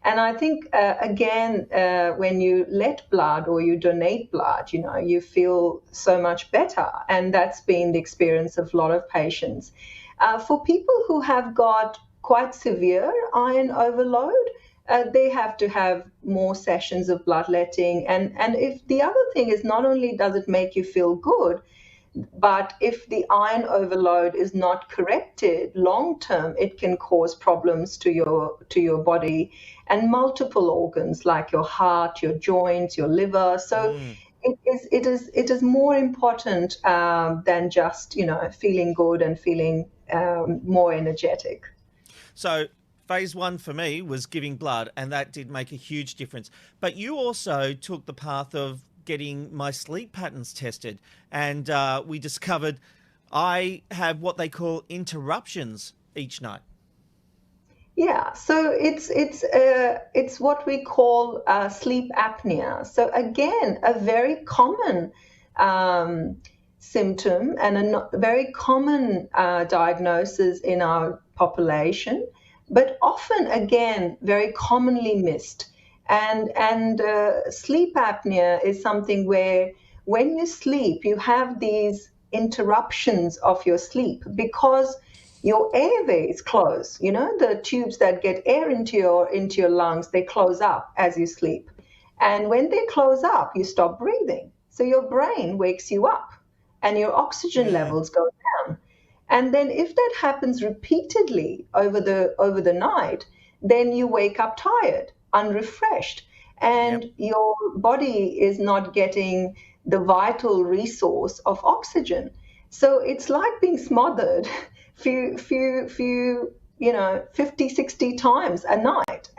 Speaker 16: and I think, again, when you let blood or you donate blood, you feel so much better. And that's been the experience of a lot of patients. For people who have got quite severe iron overload, they have to have more sessions of bloodletting. And if the other thing is, not only does it make you feel good, but if the iron overload is not corrected long term, it can cause problems to your body and multiple organs like your heart, your joints, your liver. So it is more important than just feeling good and feeling more energetic.
Speaker 3: So phase 1 for me was giving blood, and that did make a huge difference. But you also took the path of getting my sleep patterns tested, and we discovered I have what they call interruptions each night.
Speaker 16: Yeah, so it's what we call sleep apnea. So again, a very common symptom and a very common diagnosis in our population, but often, again, very commonly missed. And sleep apnea is something where when you sleep, you have these interruptions of your sleep because your airways close. The tubes that get air into your lungs, they close up as you sleep. And when they close up, you stop breathing. So your brain wakes you up and your oxygen levels go down. And then if that happens repeatedly over the night, then you wake up tired, unrefreshed, and your body is not getting the vital resource of oxygen. So it's like being smothered 50, 60 times a night.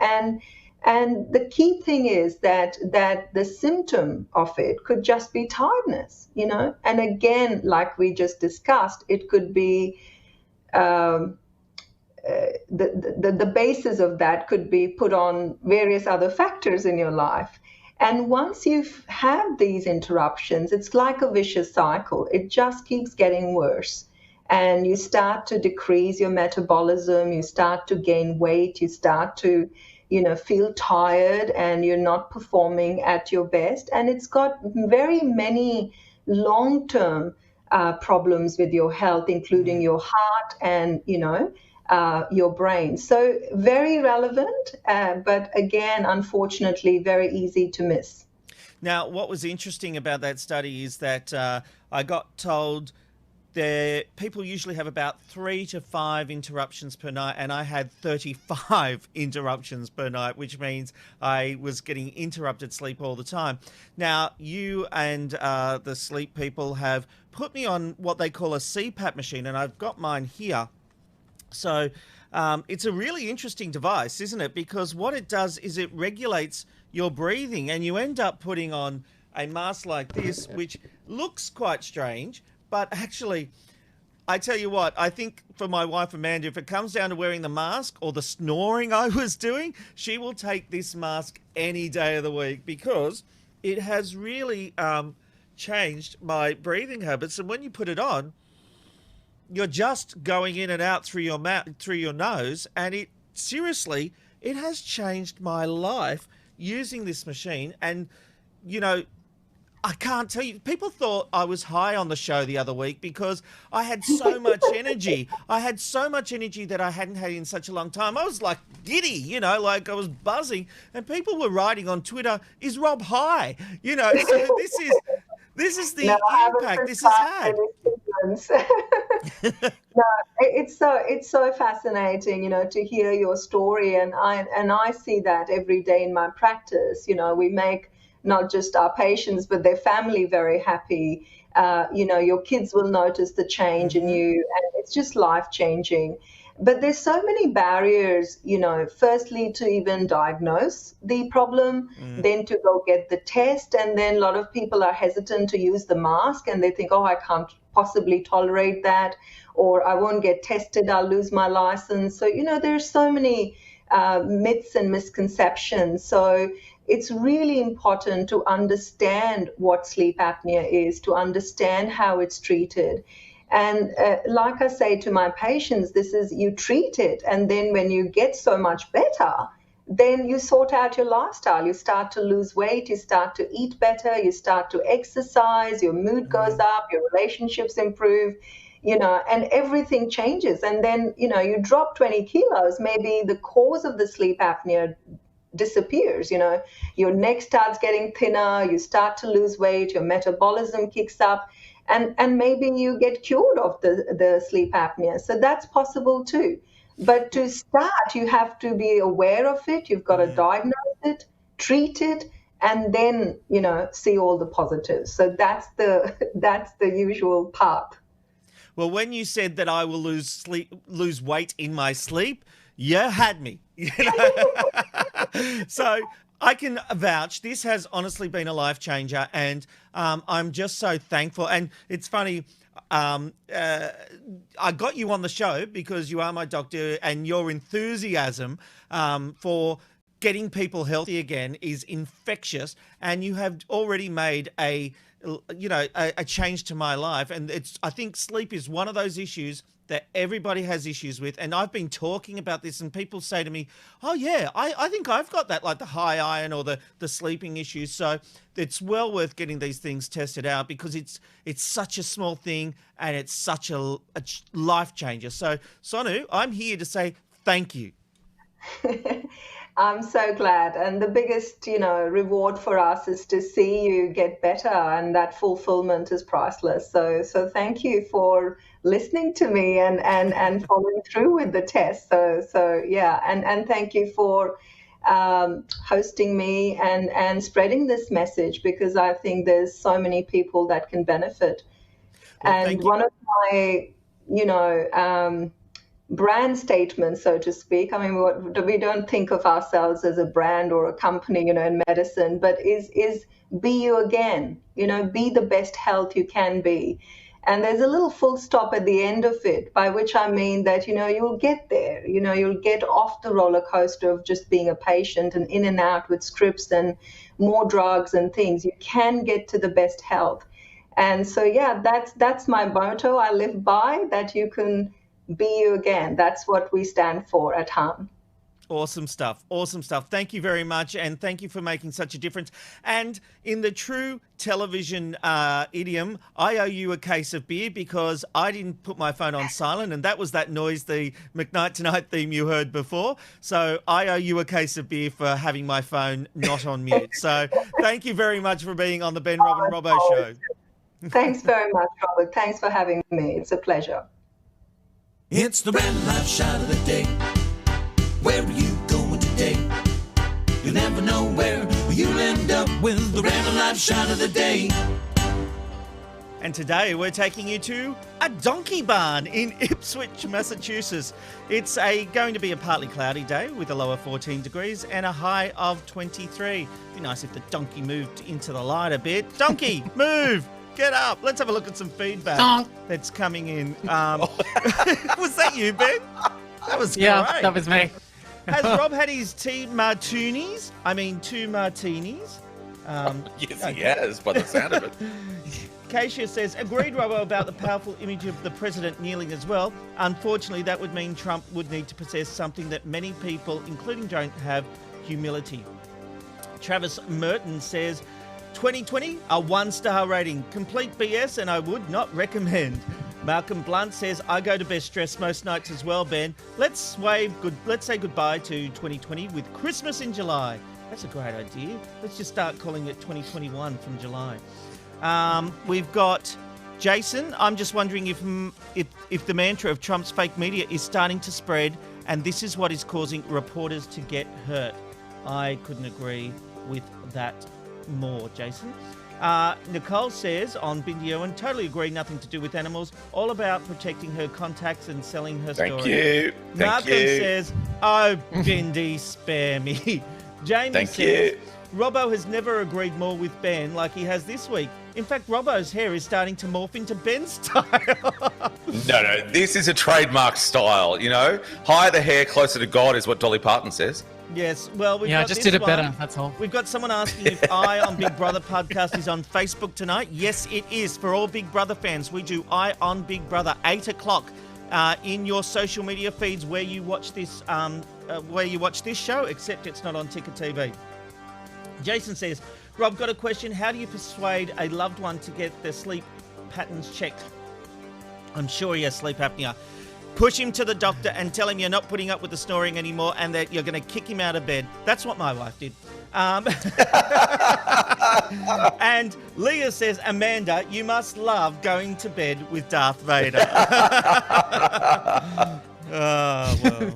Speaker 16: And the key thing is that the symptom of it could just be tiredness, and again, like we just discussed, it could be the basis of that could be put on various other factors in your life. And once you have these interruptions, it's like a vicious cycle. It just keeps getting worse. And you start to decrease your metabolism, you start to gain weight, you start to, feel tired, and you're not performing at your best. And it's got very many long-term problems with your health, including your heart and, your brain. So very relevant, but again, unfortunately, very easy to miss.
Speaker 3: Now, what was interesting about that study is that I got told people usually have about 3 to 5 interruptions per night, and I had 35 interruptions per night, which means I was getting interrupted sleep all the time. Now, you and the sleep people have put me on what they call a CPAP machine, and I've got mine here. So it's a really interesting device, isn't it? Because what it does is it regulates your breathing, and you end up putting on a mask like this, which looks quite strange, but actually, I tell you what, I think for my wife Amanda, if it comes down to wearing the mask or the snoring I was doing, she will take this mask any day of the week, because it has really changed my breathing habits. And when you put it on, you're just going in and out through your mouth, through your nose, and it seriously, it has changed my life using this machine. And you know, I can't tell you, people thought I was high on the show the other week because I had so much energy. I had so much energy that I hadn't had in such a long time. I was like giddy, you know, like I was buzzing, and people were writing on Twitter, "Is Rob high?" You know, so this is the impact this has had.
Speaker 16: No, it's so fascinating, you know, to hear your story, and I see that every day in my practice. You know, we make not just our patients but their family very happy. You know, your kids will notice the change in you, and it's just life changing. But there's so many barriers, you know, firstly to even diagnose the problem, then to go get the test, and then a lot of people are hesitant to use the mask, and they think, oh, I can't possibly tolerate that, or I won't get tested, I'll lose my license. So, you know, there's so many myths and misconceptions. So it's really important to understand what sleep apnea is, to understand how it's treated. And like I say to my patients, this is, you treat it, and then when you get so much better, then you sort out your lifestyle. You start to lose weight, you start to eat better, you start to exercise, your mood goes up, your relationships improve, you know, and everything changes. And then, you know, you drop 20 kilos, maybe the cause of the sleep apnea disappears. You know, your neck starts getting thinner, you start to lose weight, your metabolism kicks up, and maybe you get cured of the sleep apnea. So that's possible too. But to start, you have to be aware of it, you've got to diagnose it, treat it, and then, you know, see all the positives. So that's the usual path.
Speaker 3: Well, when you said that I will lose weight in my sleep, you had me. You know? So I can vouch, this has honestly been a life changer, and I'm just so thankful. And it's funny, I got you on the show because you are my doctor, and your enthusiasm for getting people healthy again is infectious, and you have already made a change to my life. And I think sleep is one of those issues that everybody has issues with. And I've been talking about this, and people say to me, oh yeah, I think I've got that, like the high iron or the sleeping issues. So it's well worth getting these things tested out, because it's such a small thing, and it's such a life changer. So Sonu, I'm here to say thank you.
Speaker 16: I'm so glad. And the biggest, you know, reward for us is to see you get better, and that fulfillment is priceless. So thank you for listening to me and following through with the test. So yeah, and thank you for hosting me and spreading this message, because I think there's so many people that can benefit. Well, and one of my, you know, brand statement, so to speak. I mean, we don't think of ourselves as a brand or a company, you know, in medicine, but is be you again, you know, be the best health you can be. And there's a little full stop at the end of it, by which I mean that, you know, you'll get there, you know, you'll get off the roller coaster of just being a patient and in and out with scripts and more drugs and things. You can get to the best health. And so, yeah, that's my motto I live by, that you can be you again. That's what we stand for at HAN.
Speaker 3: Awesome stuff. Awesome stuff. Thank you very much, and thank you for making such a difference. And in the true television idiom, I owe you a case of beer, because I didn't put my phone on silent, and that was that noise, the McKnight Tonight theme you heard before. So I owe you a case of beer for having my phone not on mute. So thank you very much for being on the Ben, Rob and Robbo show.
Speaker 16: Thanks very much, Robert. Thanks for having me. It's a pleasure.
Speaker 1: It's the Random Life Shot of the Day. Where are you going today? You'll never know where you'll end up with the Random Life Shot of the Day.
Speaker 3: And today we're taking you to a donkey barn in Ipswich, Massachusetts. It's going to be a partly cloudy day with a low of 14 degrees and a high of 23. Be nice if the donkey moved into the light a bit. Donkey, move! Get up. Let's have a look at some feedback that's coming in. Was that you, Ben? That was great.
Speaker 4: Yeah, that was me.
Speaker 3: Has Rob had his two martinis?
Speaker 5: Yes, he has, by the sound of it.
Speaker 3: Kasia says, agreed, Robbo, about the powerful image of the president kneeling as well. Unfortunately, that would mean Trump would need to possess something that many people, including don't have, humility. Travis Merton says, 2020, a 1-star rating. Complete BS and I would not recommend. Malcolm Blunt says, I go to best dressed most nights as well, Ben. Let's say goodbye to 2020 with Christmas in July. That's a great idea. Let's just start calling it 2021 from July. We've got Jason. I'm just wondering if the mantra of Trump's fake media is starting to spread and this is what is causing reporters to get hurt. I couldn't agree with that more, Jason. Nicole says on Bindi Owen, totally agree, nothing to do with animals, all about protecting her contacts and selling her story.
Speaker 5: Thank you.
Speaker 3: Malcolm says, oh, Bindi, spare me. Jamie says, Robbo has never agreed more with Ben like he has this week. In fact, Robbo's hair is starting to morph into Ben's style.
Speaker 5: No, this is a trademark style, you know? Higher the hair, closer to God is what Dolly Parton says.
Speaker 3: Yes, well, we've
Speaker 4: I
Speaker 3: got
Speaker 4: just
Speaker 3: this
Speaker 4: did it
Speaker 3: one.
Speaker 4: better, that's all.
Speaker 3: We've got someone asking if Eye on Big Brother podcast is on Facebook tonight. Yes, it is. For all Big Brother fans, we do Eye on Big Brother, 8 o'clock in your social media feeds where you watch this show, except it's not on Ticker TV. Jason says, Rob, got a question. How do you persuade a loved one to get their sleep patterns checked? I'm sure he has sleep apnea. Push him to the doctor and tell him you're not putting up with the snoring anymore and that you're going to kick him out of bed. That's what my wife did. And Leah says, Amanda, you must love going to bed with Darth Vader. Oh, well,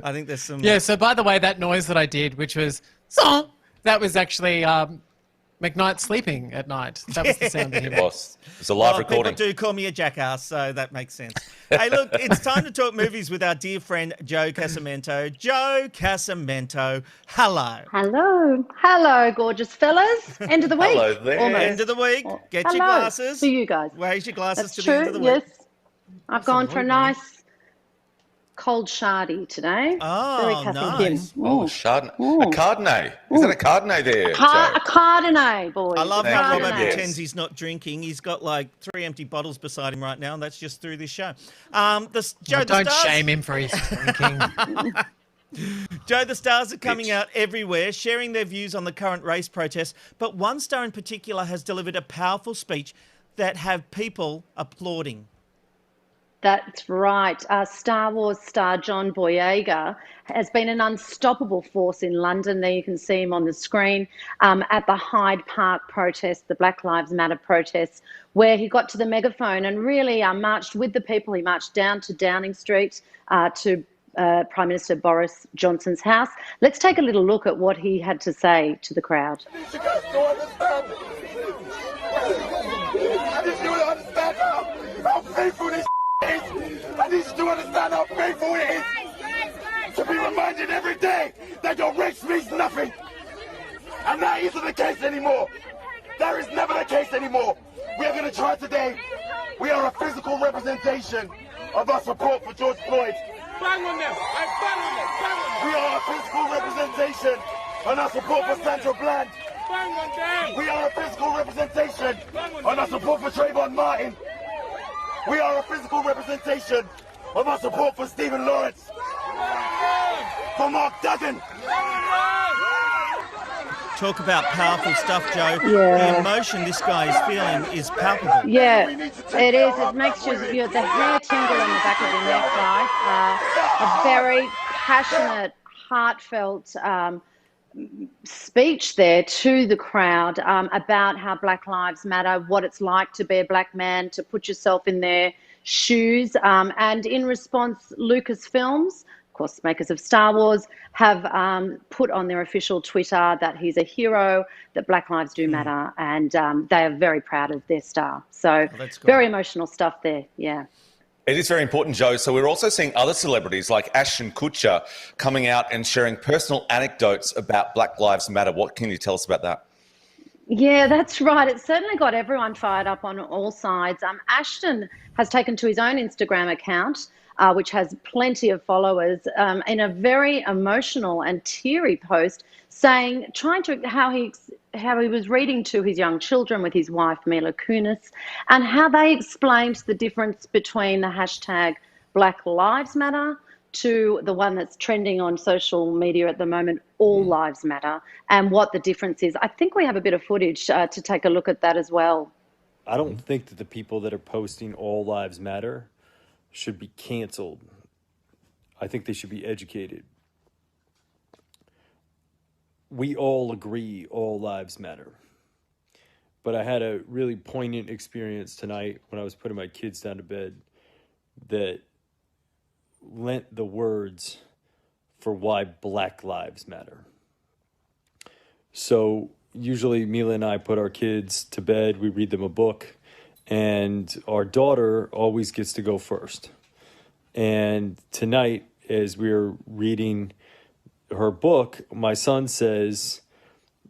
Speaker 3: I think there's some...
Speaker 4: Yeah, so by the way, that noise that I did, which was... That was actually McKnight sleeping at night. That was the sound of him.
Speaker 5: It's a live recording.
Speaker 3: People do call me a jackass, so that makes sense. Hey, look, it's time to talk movies with our dear friend Joe Casamento. Joe Casamento, hello.
Speaker 17: Hello, gorgeous fellas. End of the week.
Speaker 5: Hello there.
Speaker 17: Almost.
Speaker 3: End of the week. Get
Speaker 17: Hello
Speaker 3: your glasses.
Speaker 17: to you guys.
Speaker 3: Raise your glasses
Speaker 17: That's
Speaker 3: to
Speaker 17: true,
Speaker 3: the end of the
Speaker 17: yes.
Speaker 3: week.
Speaker 17: I've gone for a nice cold Shardy today.
Speaker 3: Oh, nice.
Speaker 5: Oh, Chardonnay. A Chardonnay. Is that a Chardonnay there,
Speaker 17: A Chardonnay, boys.
Speaker 3: I love how Robbo
Speaker 5: Yes.
Speaker 3: pretends he's not drinking. He's got like 3 empty bottles beside him right now, and that's just through this show. Joe,
Speaker 4: Don't shame him for his drinking.
Speaker 3: Joe, the stars are coming out everywhere, sharing their views on the current race protests, but one star in particular has delivered a powerful speech that have people applauding.
Speaker 17: That's right. Star Wars star John Boyega has been an unstoppable force in London. There you can see him on the screen at the Hyde Park protest, the Black Lives Matter protests, where he got to the megaphone and really marched with the people. He marched down to Downing Street to Prime Minister Boris Johnson's house. Let's take a little look at what he had to say to the crowd.
Speaker 10: I just don't understand how painful this is. I need you to understand how painful it is to be reminded every day that your race means nothing. And that isn't the case anymore. That is never the case anymore. We are going to try today. We are a physical representation of our support for George Floyd. Bang on them. Bang on them. Bang on them. We are a physical representation on our support for Sandra Bland. Bang on them. We are a physical representation on our support for Trayvon Martin. We are a physical representation of our support for Stephen Lawrence. For Mark Duggan.
Speaker 3: Talk about powerful stuff, Joe.
Speaker 17: Yeah.
Speaker 3: The emotion this guy is feeling is palpable.
Speaker 17: Yeah, it is. It makes the hair tingle on the back of your neck, right? A very passionate, heartfelt speech there to the crowd about how Black Lives Matter, what it's like to be a black man, to put yourself in their shoes. And in response, Lucasfilms, of course, makers of Star Wars, have put on their official Twitter that he's a hero, that Black Lives do matter, and they are very proud of their star. So very emotional stuff there, yeah.
Speaker 5: It is very important, Joe. So we're also seeing other celebrities like Ashton Kutcher coming out and sharing personal anecdotes about Black Lives Matter. What can you tell us about that?
Speaker 17: Yeah, that's right. It certainly got everyone fired up on all sides. Ashton has taken to his own Instagram account, which has plenty of followers, in a very emotional and teary post, saying, how he was reading to his young children with his wife Mila Kunis, and how they explained the difference between the hashtag Black Lives Matter to the one that's trending on social media at the moment, All Lives Matter, and what the difference is. I think we have a bit of footage to take a look at that as well.
Speaker 18: I don't think that the people that are posting All Lives Matter should be canceled. I think they should be educated. We all agree all lives matter. But I had a really poignant experience tonight when I was putting my kids down to bed that lent the words for why Black Lives Matter. So usually Mila and I put our kids to bed, we read them a book, and our daughter always gets to go first. And tonight, as we were reading her book, my son says,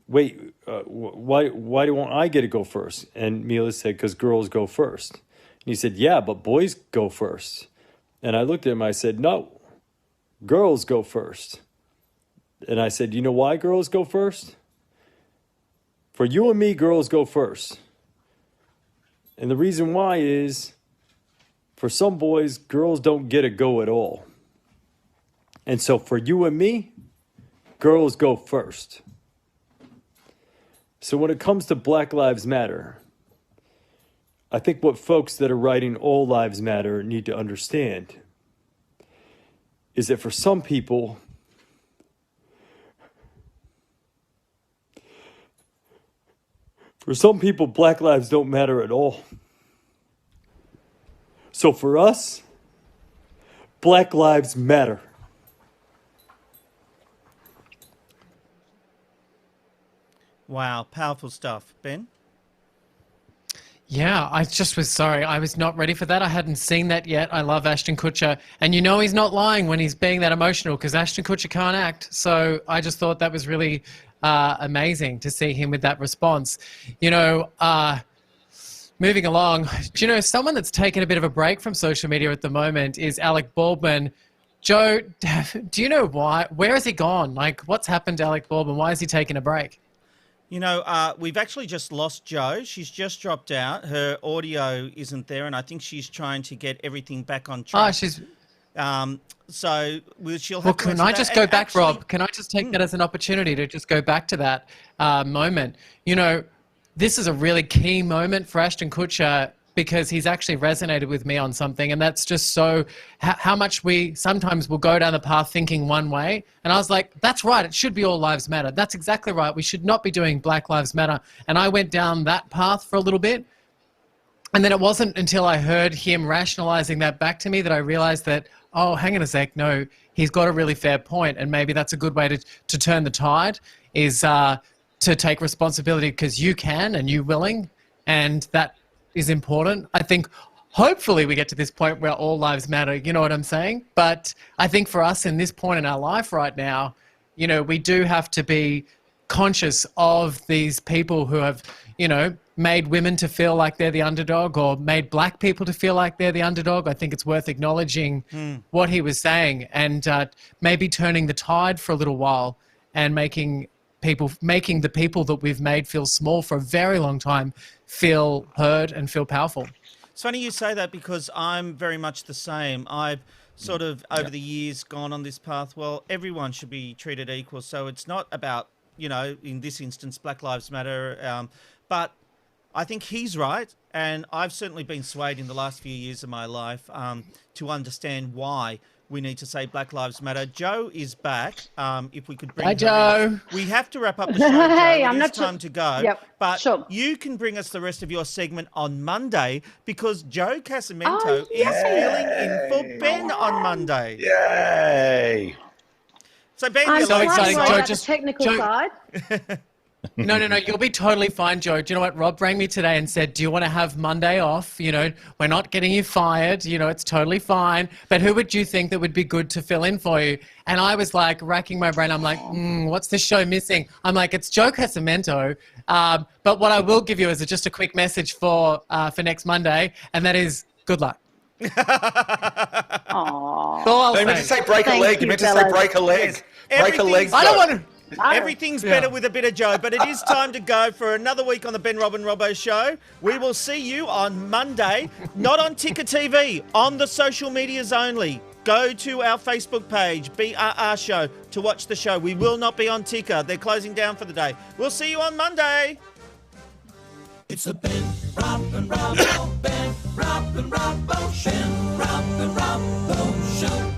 Speaker 18: wait, why don't I get to go first? And Mila said, because girls go first. And he said, yeah, but boys go first. And I looked at him, I said, no, girls go first. And I said, you know why girls go first? For you and me, girls go first. And the reason why is, for some boys, girls don't get a go at all. And so for you and me, girls go first. So when it comes to Black Lives Matter, I think what folks that are writing All Lives Matter need to understand is that for some people, Black lives don't matter at all. So for us, Black Lives Matter.
Speaker 3: Wow, powerful stuff. Ben?
Speaker 4: Yeah, I just was sorry. I was not ready for that. I hadn't seen that yet. I love Ashton Kutcher. And you know he's not lying when he's being that emotional because Ashton Kutcher can't act. So I just thought that was really amazing to see him with that response. You know, moving along, do you know, someone that's taken a bit of a break from social media at the moment is Alec Baldwin. Joe, do you know why? Where has he gone? Like, what's happened to Alec Baldwin? Why is he taking a break?
Speaker 3: You know, we've actually just lost Jo. She's just dropped out. Her audio isn't there, and I think she's trying to get everything back on track.
Speaker 4: Oh, she's...
Speaker 3: So she'll have
Speaker 4: Well,
Speaker 3: to
Speaker 4: can
Speaker 3: answer
Speaker 4: I
Speaker 3: that.
Speaker 4: just go
Speaker 3: And
Speaker 4: back,
Speaker 3: actually,
Speaker 4: Rob? Can I just take that as an opportunity to just go back to that moment? You know, this is a really key moment for Ashton Kutcher because he's actually resonated with me on something, and that's just so how much we sometimes will go down the path thinking one way, and I was like, that's right, it should be all lives matter. That's exactly right. We should not be doing Black Lives Matter. And I went down that path for a little bit, and then it wasn't until I heard him rationalizing that back to me that I realized that, oh, hang on a sec, no, he's got a really fair point, and maybe that's a good way to turn the tide is to take responsibility because you can and you're willing, and that is important. I think hopefully we get to this point where all lives matter, you know what I'm saying? But I think for us in this point in our life right now, you know, we do have to be conscious of these people who have, you know, made women to feel like they're the underdog or made black people to feel like they're the underdog. I think it's worth acknowledging what he was saying and maybe turning the tide for a little while and making the people that we've made feel small for a very long time feel heard and feel powerful.
Speaker 3: It's funny you say that because I'm very much the same. I've sort of over the years gone on this path. Well, everyone should be treated equal. So it's not about, you know, in this instance, Black Lives Matter. But I think he's right. And I've certainly been swayed in the last few years of my life to understand why we need to say Black Lives Matter. Joe is back. If we could bring
Speaker 4: Hi,
Speaker 3: her
Speaker 4: Joe.
Speaker 3: in. We have to wrap up the show, Joe.
Speaker 17: Hey,
Speaker 3: It
Speaker 17: I'm
Speaker 3: is
Speaker 17: not
Speaker 3: time to go.
Speaker 17: Yep,
Speaker 3: But
Speaker 17: sure.
Speaker 3: you can bring us the rest of your segment on Monday because Joe Casamento
Speaker 17: Oh,
Speaker 3: is filling in for Ben on Monday.
Speaker 5: Yay!
Speaker 3: So Ben,
Speaker 17: I'm
Speaker 3: you're
Speaker 4: so
Speaker 3: like,
Speaker 4: exciting,
Speaker 17: worried
Speaker 4: Joe.
Speaker 17: about
Speaker 4: Just
Speaker 17: the technical
Speaker 4: Joe-
Speaker 17: side.
Speaker 4: No, you'll be totally fine, Joe. Do you know what? Rob rang me today and said, do you want to have Monday off? You know, we're not getting you fired. You know, it's totally fine. But who would you think that would be good to fill in for you? And I was like racking my brain. I'm like, what's the show missing? I'm like, it's Joe Casamento. But what I will give you is just a quick message for next Monday, and that is good luck.
Speaker 17: Aww.
Speaker 5: They meant to say break a leg. You meant to say break a leg. Break a leg.
Speaker 3: I
Speaker 4: don't want to.
Speaker 3: Everything's better with a bit of Joe, but it is time to go for another week on the Ben, Rob and Robbo show. We will see you on Monday, not on Ticker TV, on the social medias only. Go to our Facebook page, BRR Show, to watch the show. We will not be on Ticker. They're closing down for the day. We'll see you on Monday.
Speaker 1: It's the Ben, Rob and Robbo, Ben, Rob and Robbo, Ben, Rob and Robbo show.